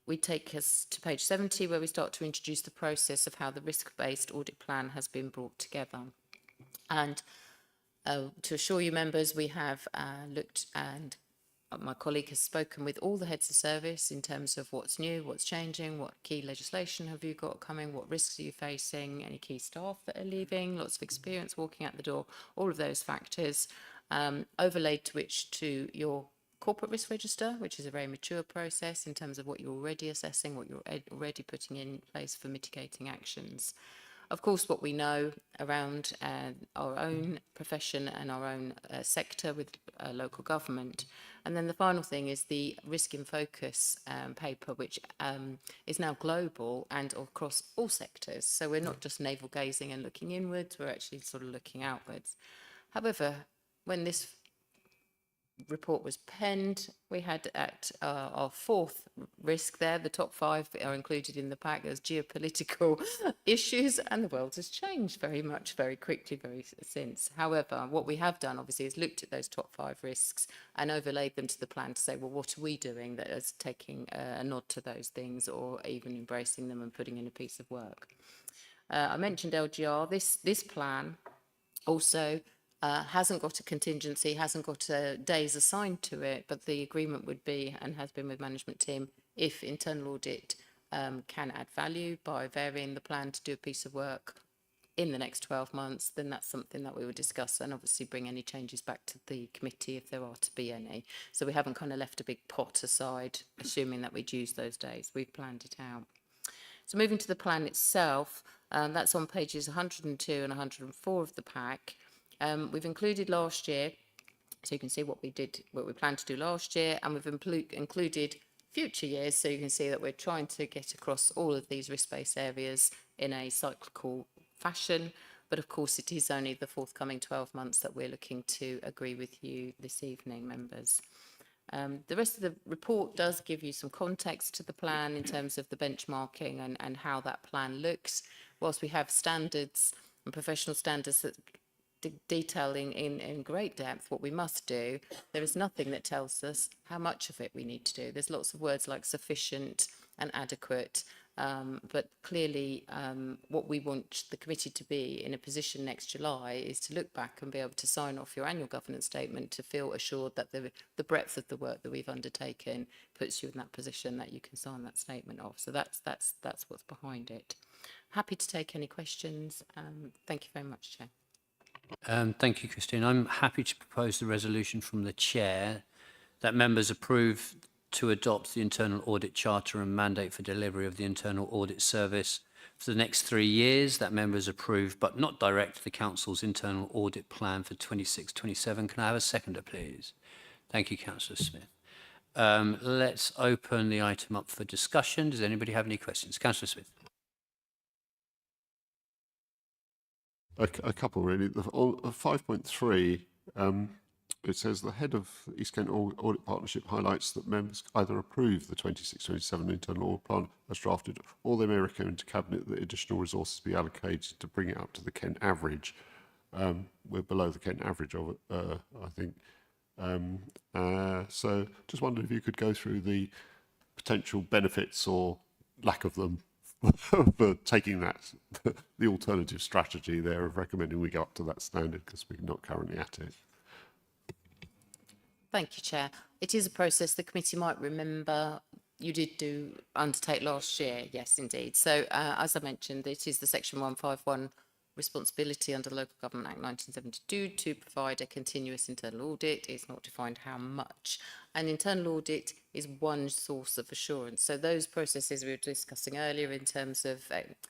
we take us to page 70, where we start to introduce the process of how the risk-based audit plan has been brought together. And to assure you members, we have looked, and my colleague has spoken with all the heads of service in terms of what's new, what's changing, what key legislation have you got coming, what risks are you facing, any key staff that are leaving, lots of experience walking out the door, all of those factors, overlaid to your corporate risk register, which is a very mature process in terms of what you're already assessing, what you're already putting in place for mitigating actions. of course, what we know around our own profession and our own sector with local government. And then the final thing is the risk in focus paper, which is now global and across all sectors. So we're not just navel gazing and looking inwards, we're actually sort of looking outwards. However, when this report was penned, we had at our fourth risk there, the top 5 are included in the pack as geopolitical issues, and the world has changed very much, very quickly, since. However, what we have done obviously is looked at those top 5 risks and overlaid them to the plan to say, well, what are we doing that is taking a nod to those things, or even embracing them and putting in a piece of work. I mentioned LGR. This plan also hasn't got a contingency, hasn't got days assigned to it, but the agreement would be, and has been with management team, if internal audit can add value by varying the plan to do a piece of work in the next 12 months, then that's something that we would discuss and obviously bring any changes back to the committee if there are to be any. So we haven't kind of left a big pot aside, assuming that we'd use those days. We've planned it out. So moving to the plan itself, that's on pages 102 and 104 of the pack. We've included last year, so you can see what we planned to do last year, and we've included future years, so you can see that we're trying to get across all of these risk-based areas in a cyclical fashion. But of course, it is only the forthcoming 12 months that we're looking to agree with you this evening, members. The rest of the report does give you some context to the plan in terms of the benchmarking and how that plan looks. Whilst we have standards and professional standards that detailing in great depth what we must do, there is nothing that tells us how much of it we need to do. There's lots of words like sufficient and adequate, but clearly what we want the committee to be in a position next July is to look back and be able to sign off your annual governance statement to feel assured that the breadth of the work that we've undertaken puts you in that position that you can sign that statement off. So that's what's behind it. Happy to take any questions. Thank you very much, Chair. Thank you, Christine. I'm happy to propose the resolution from the chair that members approve to adopt the internal audit charter and mandate for delivery of the internal audit service for the next 3 years. That members approve but not direct the council's internal audit plan for 26-27. Can I have a seconder, please? Thank you, Councillor Smith. Let's open the item up for discussion. Does anybody have any questions? Councillor Smith. A couple really. On 5.3, it says the head of East Kent Audit Partnership highlights that members either approve the 26-27 internal audit plan as drafted, or they may recommend to Cabinet that additional resources be allocated to bring it up to the Kent average. We're below the Kent average of it, I think. So just wondered if you could go through the potential benefits or lack of them for taking that, the alternative strategy there of recommending we go up to that standard, because we're not currently at it. Thank you, Chair. It is a process the committee might remember you did undertake last year. Yes, indeed. So as I mentioned, it is the Section 151 responsibility under the Local Government Act 1972 to provide a continuous internal audit. It's not defined how much. And internal audit is one source of assurance. So those processes we were discussing earlier in terms of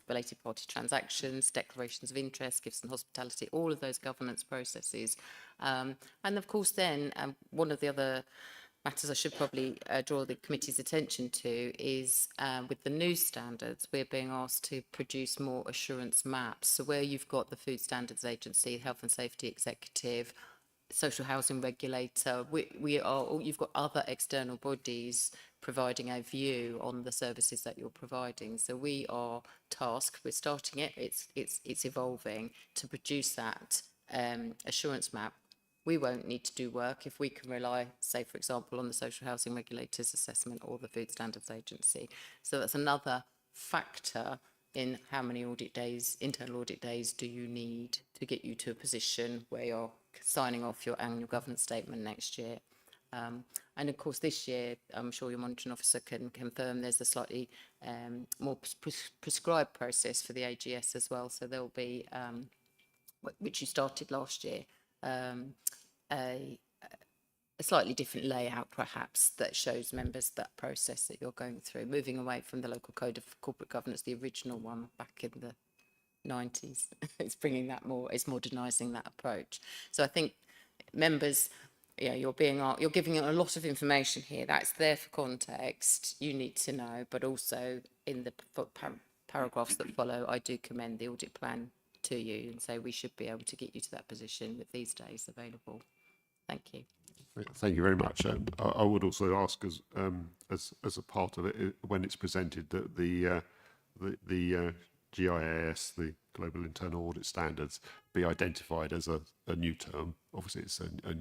related party transactions, declarations of interest, gifts and hospitality, all of those governance processes. And of course then, one of the other matters I should probably draw the committee's attention to is with the new standards, we're being asked to produce more assurance maps. So where you've got the Food Standards Agency, Health and Safety Executive, Social Housing Regulator, you've got other external bodies providing a view on the services that you're providing. So we are tasked, we're starting it, it's evolving to produce that assurance map. We won't need to do work if we can rely, say, for example, on the Social Housing Regulator's assessment or the Food Standards Agency. So that's another factor in how many audit days, internal audit days, do you need to get you to a position where you're signing off your annual governance statement next year. And of course, this year, I'm sure your monitoring officer can confirm there's a slightly more prescribed process for the AGS as well. So there'll be, which you started last year, a slightly different layout perhaps that shows members that process that you're going through, moving away from the local code of corporate governance, the original one back in the 90s. It's bringing that more, it's modernising that approach. So I think members, yeah, you're giving a lot of information here. That's there for context. You need to know, but also in the paragraphs that follow, I do commend the audit plan to you and say we should be able to get you to that position with these days available. Thank you. Thank you very much. I would also ask, as a part of it, when it's presented, that the GIAS, the Global Internal Audit Standards, be identified as a new term. Obviously, it's a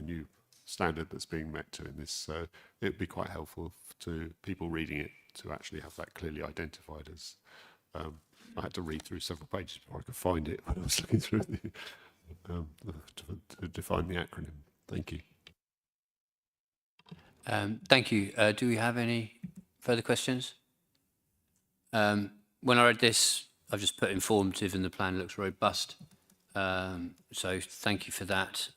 new standard that's being met to in this. So it'd be quite helpful to people reading it to actually have that clearly identified as. I had to read through several pages before I could find it when I was looking through to define the acronym. Thank you. Thank you. Do we have any further questions? When I read this, I've just put informative and the plan looks robust. So thank you for that.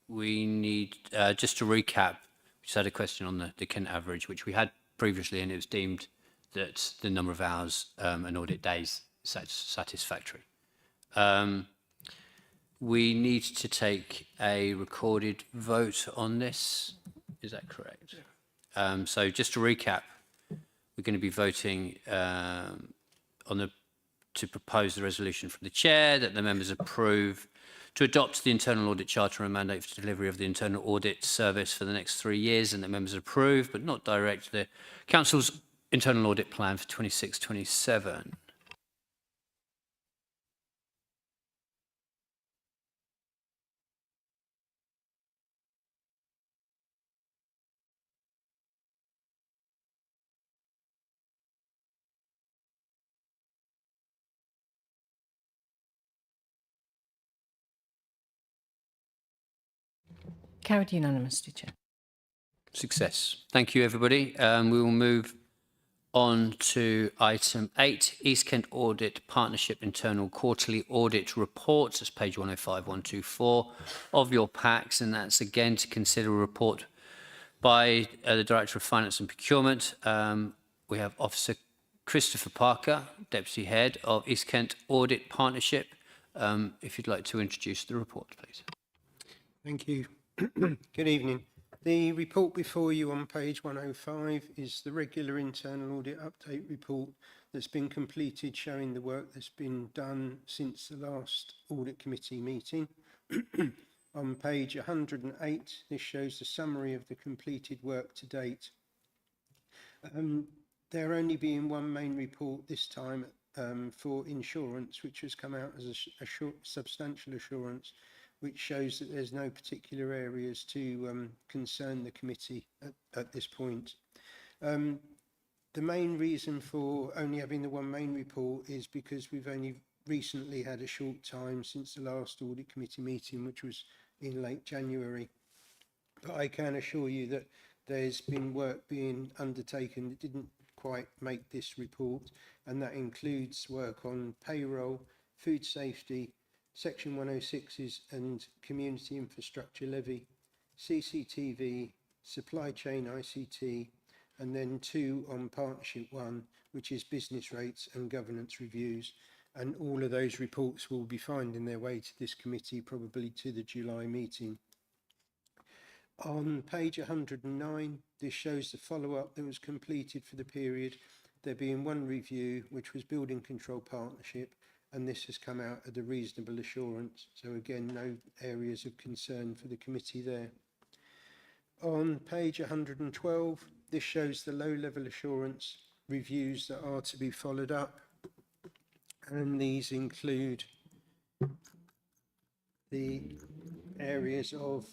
We need, just to recap, we just had a question on the Kent average, which we had previously, and it was deemed that the number of hours and audit days satisfactory. We need to take a recorded vote on this. Is that correct? So just to recap, we're going to be voting to propose the resolution from the chair that the members approve to adopt the internal audit charter and mandate for delivery of the internal audit service for the next 3 years, and that members approve but not direct the council's internal audit plan for 26-27. Carried unanimously, Chair. Success. Thank you, everybody. We will move on to item 8, East Kent Audit Partnership Internal Quarterly Audit Reports. That's page 105, 124 of your packs, and that's again to consider a report by the Director of Finance and Procurement. We have Officer Christopher Parker, Deputy Head of East Kent Audit Partnership. If you'd like to introduce the report, please. Thank you. Good evening. The report before you on page 105 is the regular internal audit update report that's been completed, showing the work that's been done since the last audit committee meeting. On page 108, this shows the summary of the completed work to date. There only being one main report this time for insurance, which has come out as a short, substantial assurance, which shows that there's no particular areas to concern the committee at this point. The main reason for only having the one main report is because we've only recently had a short time since the last audit committee meeting, which was in late January. But I can assure you that there's been work being undertaken that didn't quite make this report, and that includes work on payroll, food safety, Section 106s and community infrastructure levy, CCTV, supply chain ICT, and then 2 on partnership 1, which is business rates and governance reviews. And all of those reports will be finding their way to this committee, probably to the July meeting. On page 109, this shows the follow-up that was completed for the period, there being one review, which was building control partnership, and this has come out at a reasonable assurance. So again, no areas of concern for the committee there. On page 112, this shows the low-level assurance reviews that are to be followed up. And these include the areas of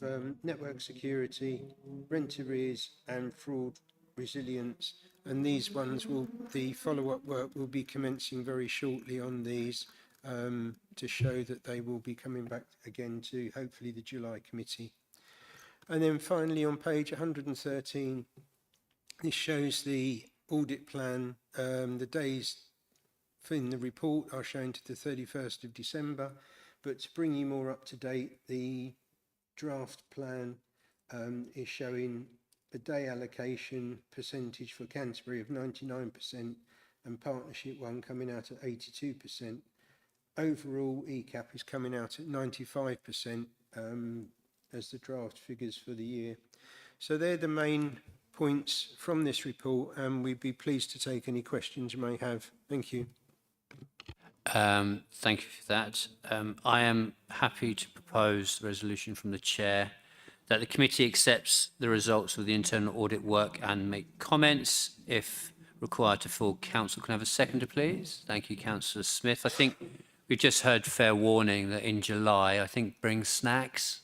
network security, rent arrears and fraud resilience. And these ones the follow-up work will be commencing very shortly on these to show that they will be coming back again to hopefully the July committee. And then finally on page 113, this shows the audit plan. The days in the report are shown to the 31st of December, but to bring you more up to date, the draft plan is showing the day allocation percentage for Canterbury of 99% and Partnership 1 coming out at 82%. Overall, ECAP is coming out at 95% as the draft figures for the year. So they're the main points from this report, and we'd be pleased to take any questions you may have. Thank you. Thank you for that. I am happy to propose the resolution from the chair that the committee accepts the results of the internal audit work and make comments if required to full council. Can I have a seconder, please? Thank you, Councillor Smith. I think we've just heard fair warning that in July, I think bring snacks.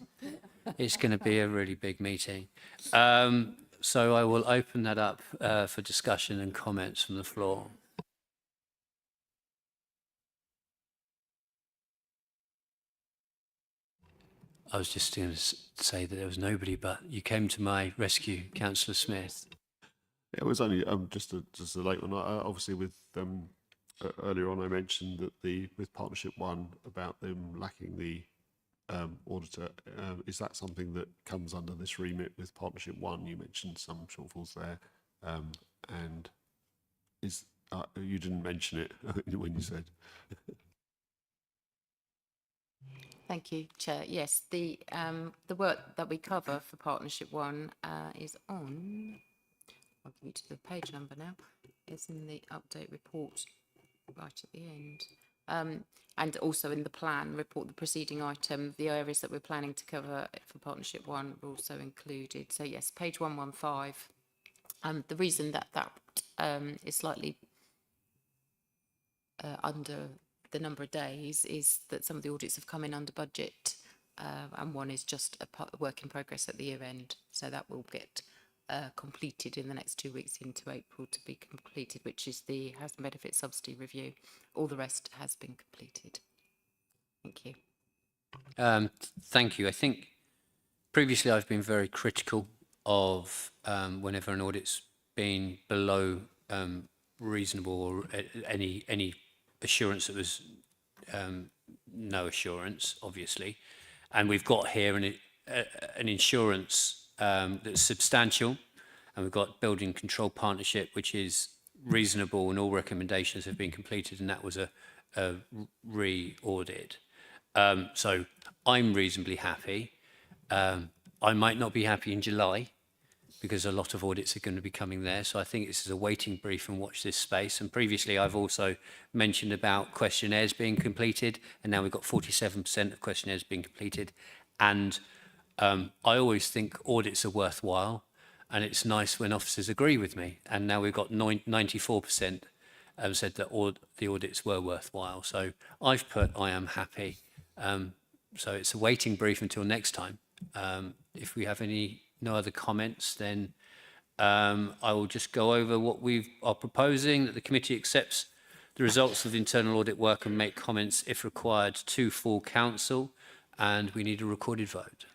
It's going to be a really big meeting. So I will open that up for discussion and comments from the floor. I was just going to say that there was nobody, but you came to my rescue, Councillor Smith. It was only just a late one. Obviously, with earlier on, I mentioned that with Partnership 1 about them lacking the auditor. Is that something that comes under this remit with Partnership 1? You mentioned some shortfalls there, and you didn't mention it when you said. Thank you, Chair. Yes, the work that we cover for Partnership 1 is on, I'll give you to the page number now, it's in the update report right at the end. And also in the plan report, the preceding item, the areas that we're planning to cover for Partnership 1 are also included. So yes, page 115. The reason that is slightly under the number of days is that some of the audits have come in under budget, and one is just a work in progress at the year end. So that will get completed in the next 2 weeks into April to be completed, which is the Housing Benefit Subsidy Review. All the rest has been completed. Thank you. Thank you. I think previously I've been very critical of whenever an audit's been below reasonable or any assurance that was no assurance, obviously. And we've got here an insurance that's substantial, and we've got building control partnership, which is reasonable, and all recommendations have been completed, and that was a re-audit. So I'm reasonably happy. I might not be happy in July because a lot of audits are going to be coming there. So I think this is a waiting brief and watch this space. And previously I've also mentioned about questionnaires being completed, and now we've got 47% of questionnaires being completed. And I always think audits are worthwhile, and it's nice when officers agree with me. And now we've got 94% said that the audits were worthwhile. So I've put I am happy. So it's a waiting brief until next time. If we have no other comments, then I will just go over what we are proposing, that the committee accepts the results of the internal audit work and make comments if required to full council, and we need a recorded vote.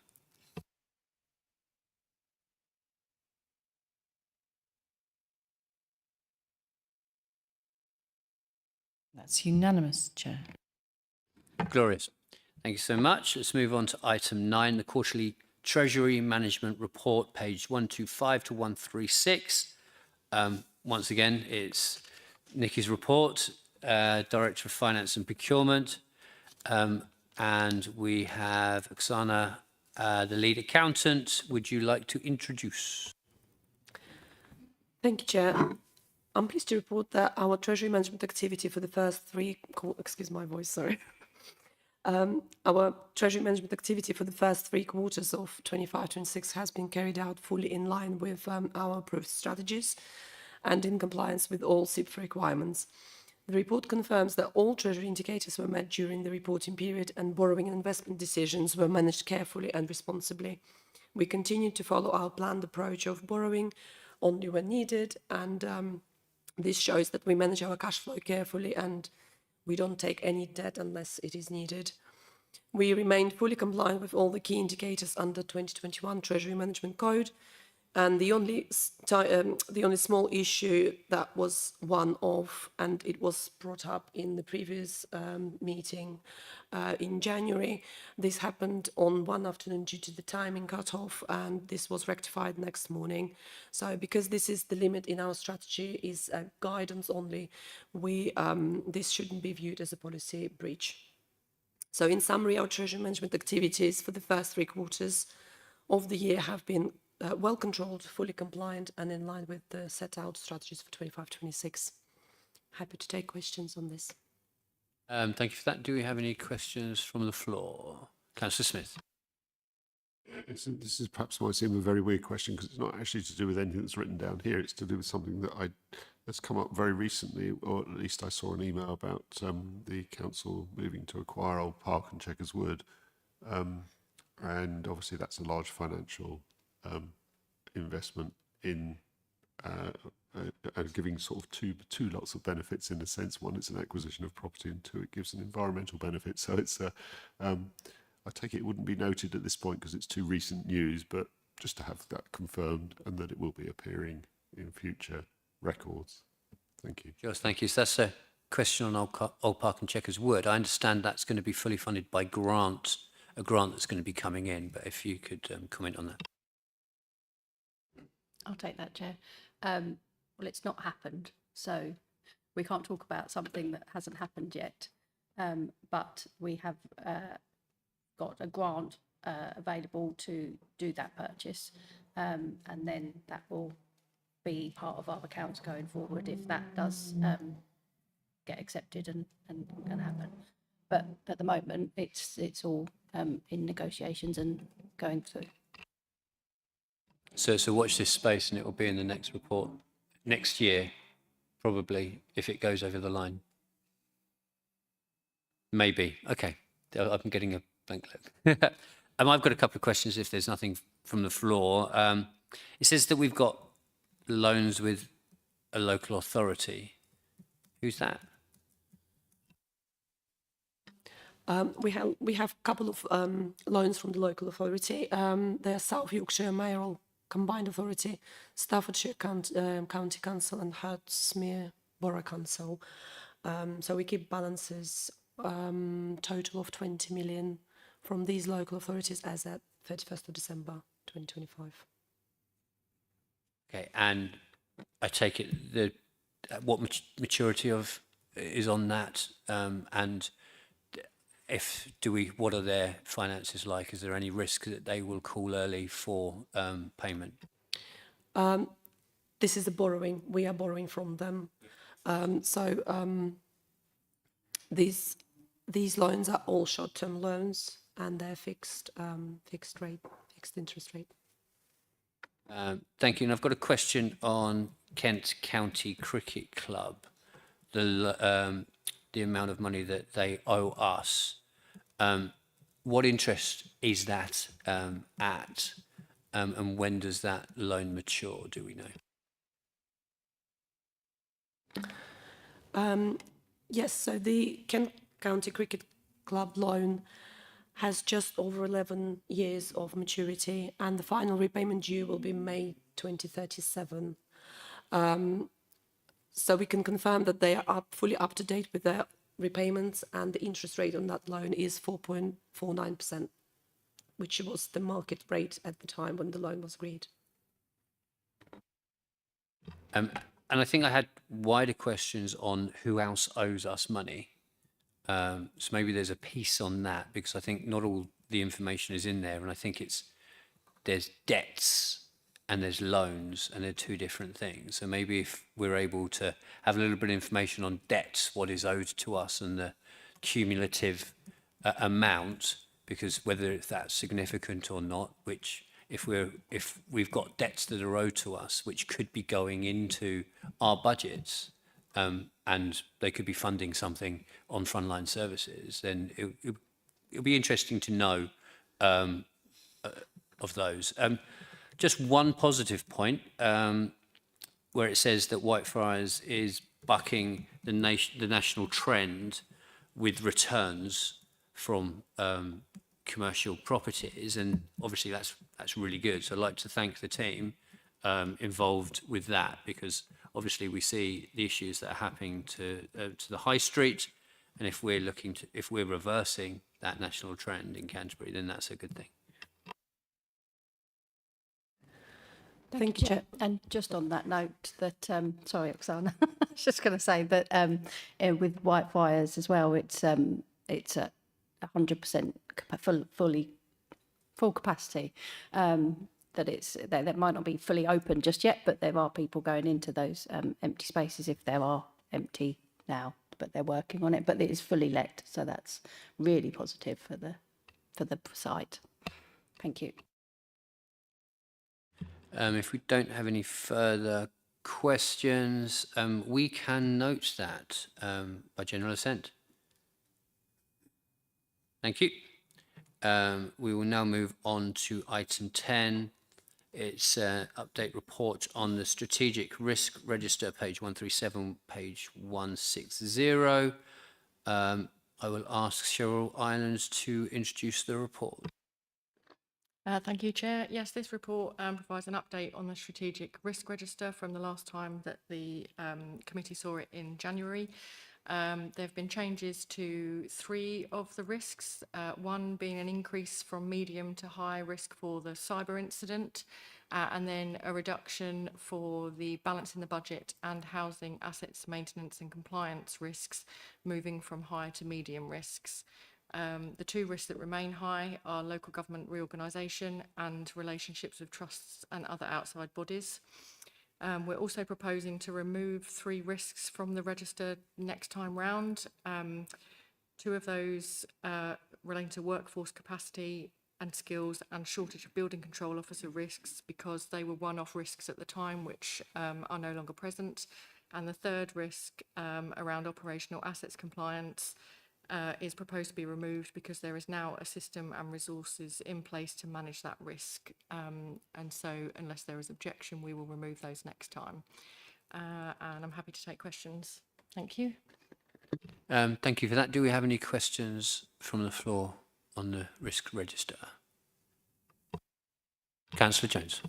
That's unanimous, Chair. Glorious. Thank you so much. Let's move on to item 9, the quarterly Treasury Management Report, page 125 to 136. Once again, it's Nikki's report, Director of Finance and Procurement, and we have Oksana, the lead accountant. Would you like to introduce? Thank you, Chair. I'm pleased to report that our Treasury Management activity for the first excuse my voice, sorry. Our Treasury Management activity for the first 3 quarters of 25-26 has been carried out fully in line with our approved strategies and in compliance with all SIP requirements. The report confirms that all Treasury indicators were met during the reporting period, and borrowing and investment decisions were managed carefully and responsibly. We continue to follow our planned approach of borrowing only when needed, and this shows that we manage our cash flow carefully and we don't take any debt unless it is needed. We remain fully compliant with all the key indicators under 2021 Treasury Management Code. And the only small issue that was one-off, and it was brought up in the previous meeting in January, this happened on one afternoon due to the timing cut-off, and this was rectified next morning. So because this is the limit in our strategy, is guidance only, this shouldn't be viewed as a policy breach. So in summary, our treasury management activities for the first 3 quarters of the year have been well controlled, fully compliant, and in line with the set out strategies for 25-26. Happy to take questions on this. Thank you for that. Do we have any questions from the floor? Councillor Smith. This is perhaps might seem a very weird question because it's not actually to do with anything that's written down here. It's to do with something that's come up very recently, or at least I saw an email about the council moving to acquire Old Park and Chequers Wood. And obviously that's a large financial investment in and giving sort of two lots of benefits in a sense. One, it's an acquisition of property, and two, it gives an environmental benefit. So it's I take it wouldn't be noted at this point because it's too recent news, but just to have that confirmed and that it will be appearing in future records. Thank you. Yours, thank you. So that's a question on Old Park and Chequers Wood. I understand that's going to be fully funded by a grant that's going to be coming in, but if you could comment on that. I'll take that, Chair. Well, it's not happened, so we can't talk about something that hasn't happened yet. But we have got a grant available to do that purchase, and then that will be part of our accounts going forward if that does get accepted and happen. But at the moment, it's all in negotiations and going through. So watch this space, and it will be in the next report next year, probably, if it goes over the line. Maybe. Okay. I'm getting a blank look. I've got a couple of questions if there's nothing from the floor. It says that we've got loans with a local authority. Who's that? We have a couple of loans from the local authority. They're South Yorkshire Mayoral Combined Authority, Staffordshire County Council, and Hertsmere Borough Council. So we keep balances total of 20 million from these local authorities as at 31st of December 2025. Okay, and I take it what maturity is on that, and what are their finances like? Is there any risk that they will call early for payment? This is the borrowing. We are borrowing from them. These loans are all short-term loans, and they're fixed interest rate. Thank you. And I've got a question on Kent County Cricket Club. The amount of money that they owe us. What interest is that at, and when does that loan mature? Do we know? Yes, so the Kent County Cricket Club loan has just over 11 years of maturity, and the final repayment due will be May 2037. So we can confirm that they are fully up to date with their repayments, and the interest rate on that loan is 4.49%, which was the market rate at the time when the loan was agreed. And I think I had wider questions on who else owes us money. So maybe there's a piece on that, because I think not all the information is in there, and I think there's debts and there's loans, and they're two different things. So maybe if we're able to have a little bit of information on debts, what is owed to us, and the cumulative amount, because whether that's significant or not, which if we've got debts that are owed to us, which could be going into our budgets, and they could be funding something on frontline services, then it'll be interesting to know of those. Just one positive point, where it says that Whitefriars is bucking the national trend with returns from commercial properties, and obviously that's really good. So I'd like to thank the team involved with that, because obviously we see the issues that are happening to the high street, and if we're reversing that national trend in Canterbury, then that's a good thing. Thank you, Chair. And just on that note, that sorry, Oksana, I was just going to say that with Whitefriars as well, it's at 100% full capacity. That might not be fully open just yet, but there are people going into those empty spaces if there are empty now. But they're working on it. But it is fully let, so that's really positive for the site. Thank you. If we don't have any further questions, we can note that by general assent. Thank you. We will now move on to item 10. It's an update report on the Strategic Risk Register, page 137, page 160. I will ask Cheryl Islands to introduce the report. Thank you, Chair. Yes, this report provides an update on the Strategic Risk Register from the last time that the committee saw it in January. There have been changes to 3 of the risks, one being an increase from medium to high risk for the cyber incident, and then a reduction for the balance in the budget and housing assets maintenance and compliance risks, moving from high to medium risks. The 2 risks that remain high are local government reorganisation and relationships with trusts and other outside bodies. We're also proposing to remove 3 risks from the register next time round. 2 of those relating to workforce capacity and skills and shortage of building control officer risks, because they were one-off risks at the time which are no longer present. And the 3rd risk around operational assets compliance is proposed to be removed because there is now a system and resources in place to manage that risk. And so unless there is objection, we will remove those next time. And I'm happy to take questions. Thank you. Thank you for that. Do we have any questions from the floor on the risk register? Councillor Jones.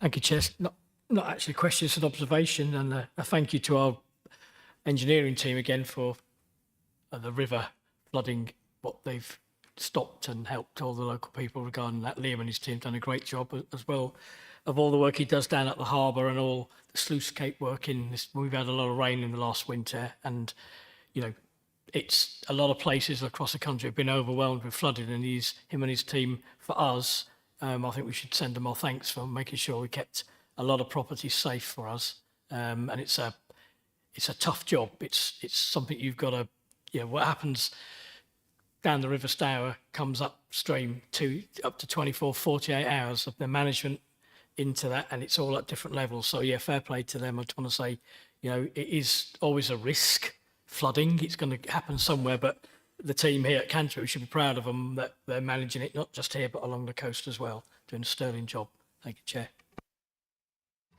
Thank you, Chair. Not actually questions, an observation, and a thank you to our engineering team again for the river flooding, what they've stopped and helped all the local people regarding that. Liam and his team done a great job, as well of all the work he does down at the harbour and all the sluice cape work in this. We've had a lot of rain in the last winter, and you know, it's a lot of places across the country have been overwhelmed with flooding, and him and his team, for us, I think we should send them our thanks for making sure we kept a lot of properties safe for us. And it's a tough job. It's something you've got to, what happens down the River Stour comes upstream to up to 24, 48 hours of the management into that, and it's all at different levels. So yeah, fair play to them. I just want to say, it is always a risk, flooding. It's going to happen somewhere, but the team here at Canterbury should be proud of them that they're managing it, not just here, but along the coast as well, doing a sterling job. Thank you, Chair.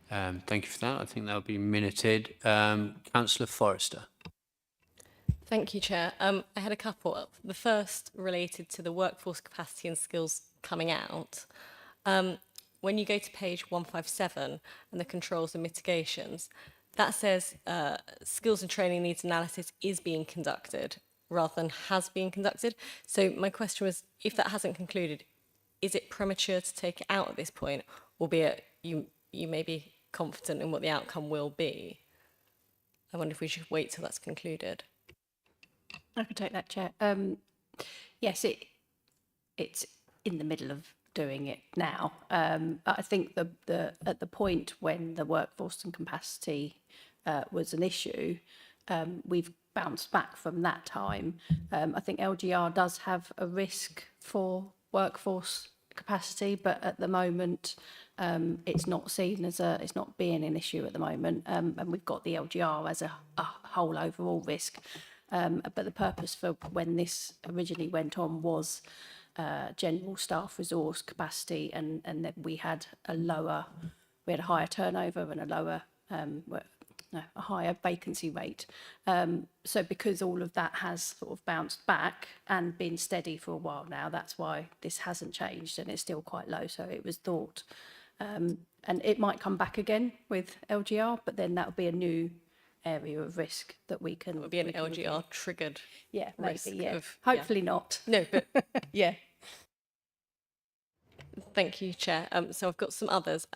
Thank you for that. I think that'll be minuted. Councillor Forrester. Thank you, Chair. I had a couple. The first related to the workforce capacity and skills coming out. When you go to page 157 and the controls and mitigations, that says skills and training needs analysis is being conducted rather than has been conducted. So my question was, if that hasn't concluded, is it premature to take it out at this point, albeit you may be confident in what the outcome will be? I wonder if we should wait till that's concluded. I could take that, Chair. Yes, it's in the middle of doing it now. I think at the point when the workforce and capacity was an issue, we've bounced back from that time. I think LGR does have a risk for workforce capacity, but at the moment it's not seen as it's not being an issue at the moment, and we've got the LGR as a whole overall risk. But the purpose for when this originally went on was general staff resource capacity, and that we had a higher turnover and a higher vacancy rate. So because all of that has sort of bounced back and been steady for a while now, that's why this hasn't changed, and it's still quite low. So it was thought and it might come back again with LGR, but then that'll be a new area of risk that we can. It would be an we can review. LGR triggered. Yeah, risk maybe. Yeah, of- hopefully not. No, but Yeah. thank you, Chair. So I've got some others,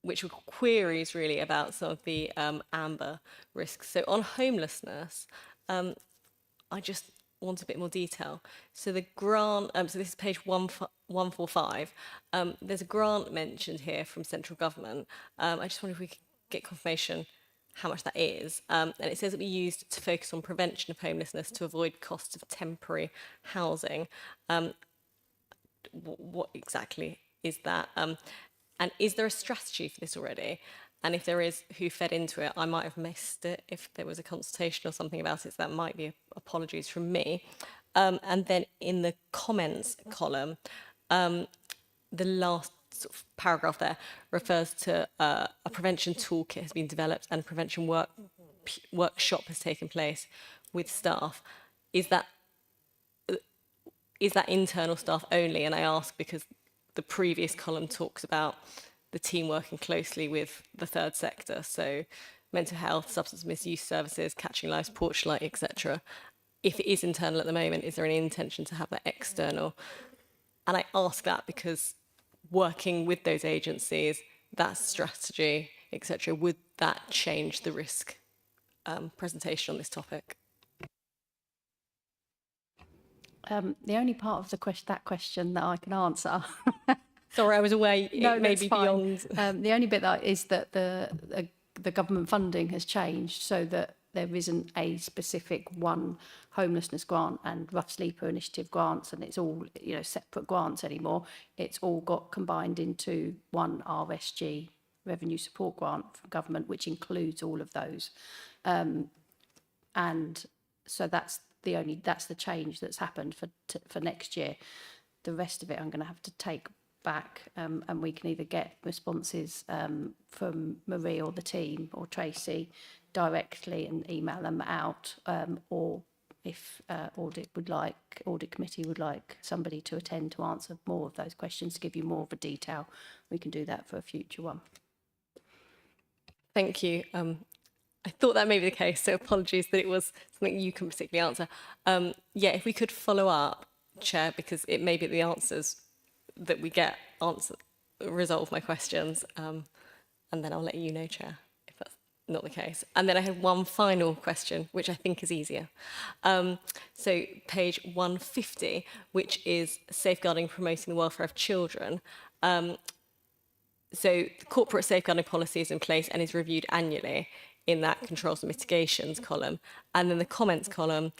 which were queries really about some of the amber risks. So on homelessness, I just want a bit more detail. So the grant, so this is page 145. There's a grant mentioned here from central government. I just wonder if we could get confirmation how much that is. And it says it will be used to focus on prevention of homelessness to avoid costs of temporary housing. What exactly is that? And is there a strategy for this already? And if there is, who fed into it? I might have missed it if there was a consultation or something about it, so that might be apologies from me. And then in the comments column, the last sort of paragraph there refers to a prevention toolkit has been developed and a prevention workshop has taken place with staff. Is that internal staff only? And I ask because the previous column talks about the team working closely with the third sector, so mental health, substance misuse services, Catching Lives, Porchlight, etc. If it is internal at the moment, is there any intention to have that external? And I ask that because working with those agencies, that strategy, etc., would that change the risk presentation on this topic? The only part of that question that I can answer. Sorry, I was away. No, it may that's be fine. beyond. The only bit that is that the government funding has changed so that there isn't a specific one homelessness grant and rough sleeper initiative grants, and it's all separate grants anymore. It's all got combined into one RSG revenue support grant from government, which includes all of those, and so that's the change that's happened for next year. The rest of it I'm going to have to take back, and we can either get responses from Marie or the team or Tracy directly and email them out, or if audit committee would like somebody to attend to answer more of those questions, to give you more of a detail, we can do that for a future one. Thank you. I thought that may be the case, so apologies that it was something you can particularly answer. Yeah, if we could follow up, Chair, because it may be the answers that we get resolve my questions, and then I'll let you know, Chair, if that's not the case. And then I have one final question, which I think is easier. So page 150, which is safeguarding and promoting the welfare of children. So the corporate safeguarding policy is in place and is reviewed annually in that controls and mitigations column. And then the comments column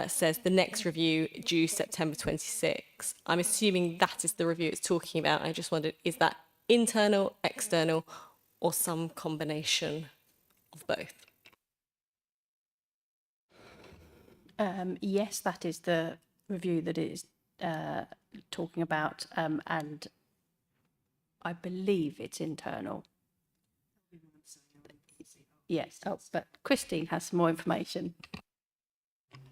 says the next review due September 26. I'm assuming that is the review it's talking about. I just wondered, is that internal, external, or some combination of both? Yes, that is the review that it is talking about, and I believe it's internal. Yes, but Christine has some more information.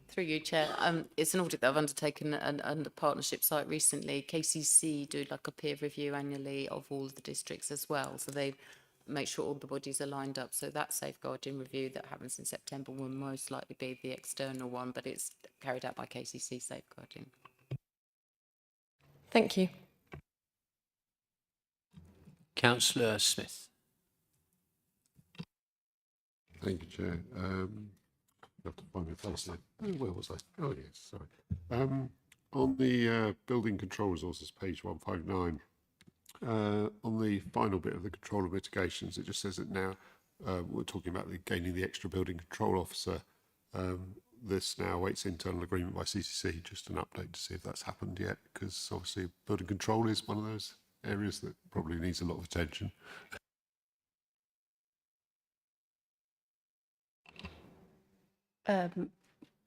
Through you, Chair. It's an audit that I've undertaken and a partnership site recently. KCC do like a peer review annually of all the districts as well. So they make sure all the bodies are lined up. So that safeguarding review that happens in September will most likely be the external one, but it's carried out by KCC Safeguarding. Thank you. Councillor Smith. Thank you, Chair. I have to find my place now. Oh, where was I? Oh, yes, sorry. On the building control resources, page 159, on the final bit of the control and mitigations, it just says that now we're talking about gaining the extra building control officer. This now awaits internal agreement by CCC. Just an update to see if that's happened yet, because obviously building control is one of those areas that probably needs a lot of attention. Well,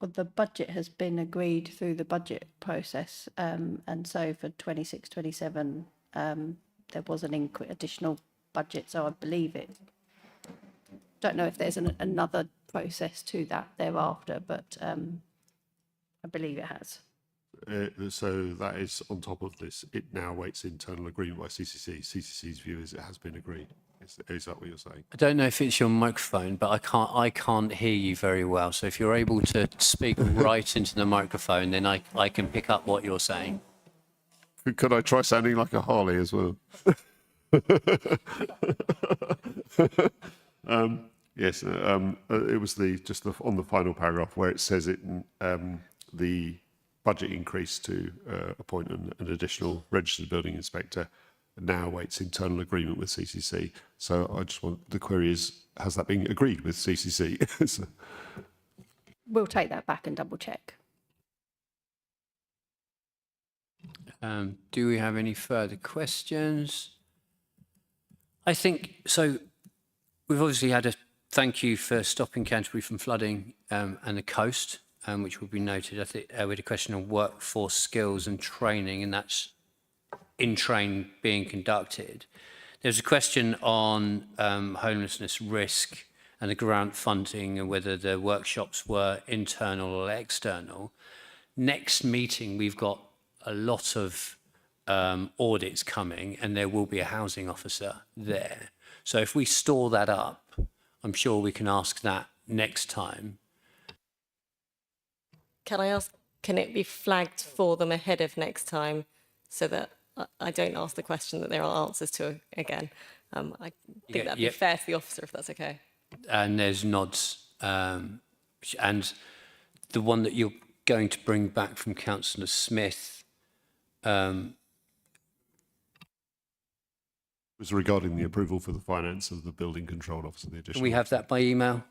the budget has been agreed through the budget process, and so for 26-27 there was an additional budget, so I believe it. Don't know if there's another process to that thereafter, but I believe it has. So that is on top of this. It now awaits internal agreement by CCC. CCC's view is it has been agreed. Is that what you're saying? I don't know if it's your microphone, but I can't hear you very well. So if you're able to speak right into the microphone, then I can pick up what you're saying. Could I try sounding like a Harley as well? Yes, it was on the final paragraph where it says the budget increase to appoint an additional registered building inspector now awaits internal agreement with CCC. So I just want, the query is, has that been agreed with CCC? So, We'll take that back and double check. Do we have any further questions? I think, so we've obviously had a thank you for stopping Canterbury from flooding and the coast, which will be noted. I think we had a question on workforce skills and training, and that's in train being conducted. There's a question on homelessness risk and the grant funding and whether the workshops were internal or external. Next meeting, we've got a lot of audits coming, and there will be a housing officer there. So if we store that up, I'm sure we can ask that next time. Can I ask, can it be flagged for them ahead of next time so that I don't ask the question that there are answers to again? I think that'd be fair to the officer, if that's okay. And there's nods. And the one that you're going to bring back from Councillor Smith was regarding the approval for the finance of the building control officer. The additional. Can we have that by email?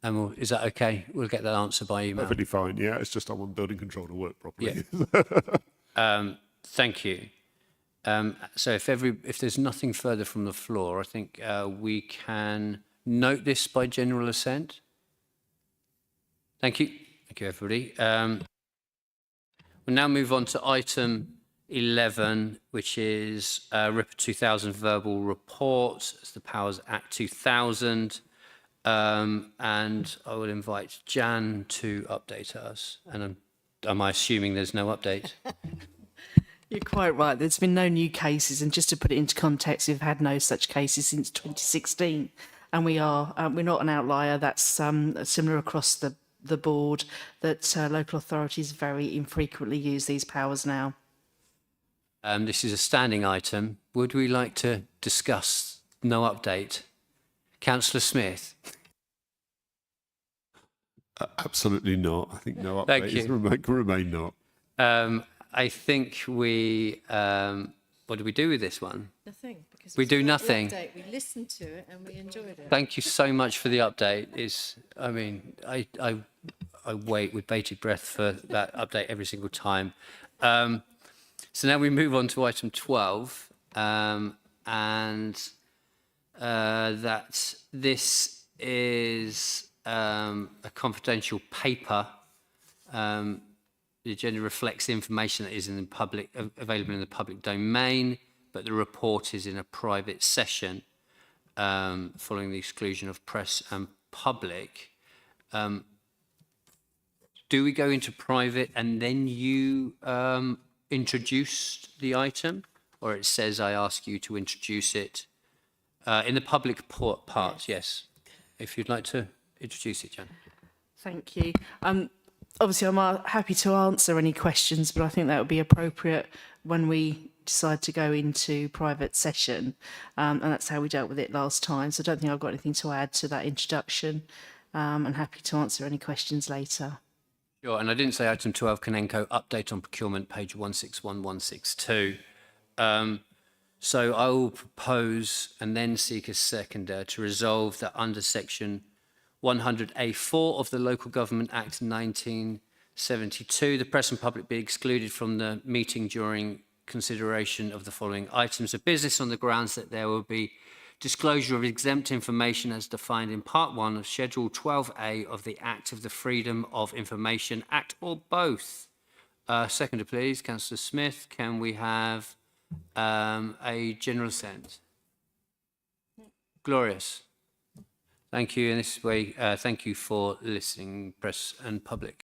And is that okay? We'll get that answer by email. Perfectly fine. Yeah, it's just I want building control to work properly. Yeah. Thank you. So if there's nothing further from the floor, I think we can note this by general assent. Thank you. Thank you, everybody. We'll now move on to item 11, which is RIPA 2000 verbal report. It's the Powers Act 2000. And I will invite Jan to update us. And am I assuming there's no update? You're quite right. There's been no new cases, and just to put it into context, we've had no such cases since 2016, and we're not an outlier. That's similar across the board, that local authorities very infrequently use these powers now. This is a standing item. Would we like to discuss no update? Councillor Smith. Absolutely not. I think no Thank updates remain not. I think we, what do we do with this one? Nothing. Because We do nothing. Update. We listened to it and we enjoyed it. Thank you so much for the update. I wait with bated breath for that update every single time. So now we move on to item 12, and that this is a confidential paper. The agenda reflects the information that is in the public, available in the public domain, but the report is in a private session following the exclusion of press and public. Do we go into private and then you introduce the item, or it says I ask you to introduce it? In the public part, yes. If you'd like to introduce it, Jan. Thank you. Obviously, I'm happy to answer any questions, but I think that would be appropriate when we decide to go into private session, and that's how we dealt with it last time. So I don't think I've got anything to add to that introduction. I'm happy to answer any questions later. Sure, and I didn't say item 12, Kanenko, update on procurement, page 161, 162. So I will propose and then seek a seconder to resolve that under section 100A4 of the Local Government Act 1972, the press and public be excluded from the meeting during consideration of the following items of business on the grounds that there will be disclosure of exempt information as defined in Part 1 of Schedule 12A of the Act of the Freedom of Information Act, or both. Seconder, please. Councillor Smith, can we have a general assent? Glorious. Thank you. And this way, thank you for listening, press and public.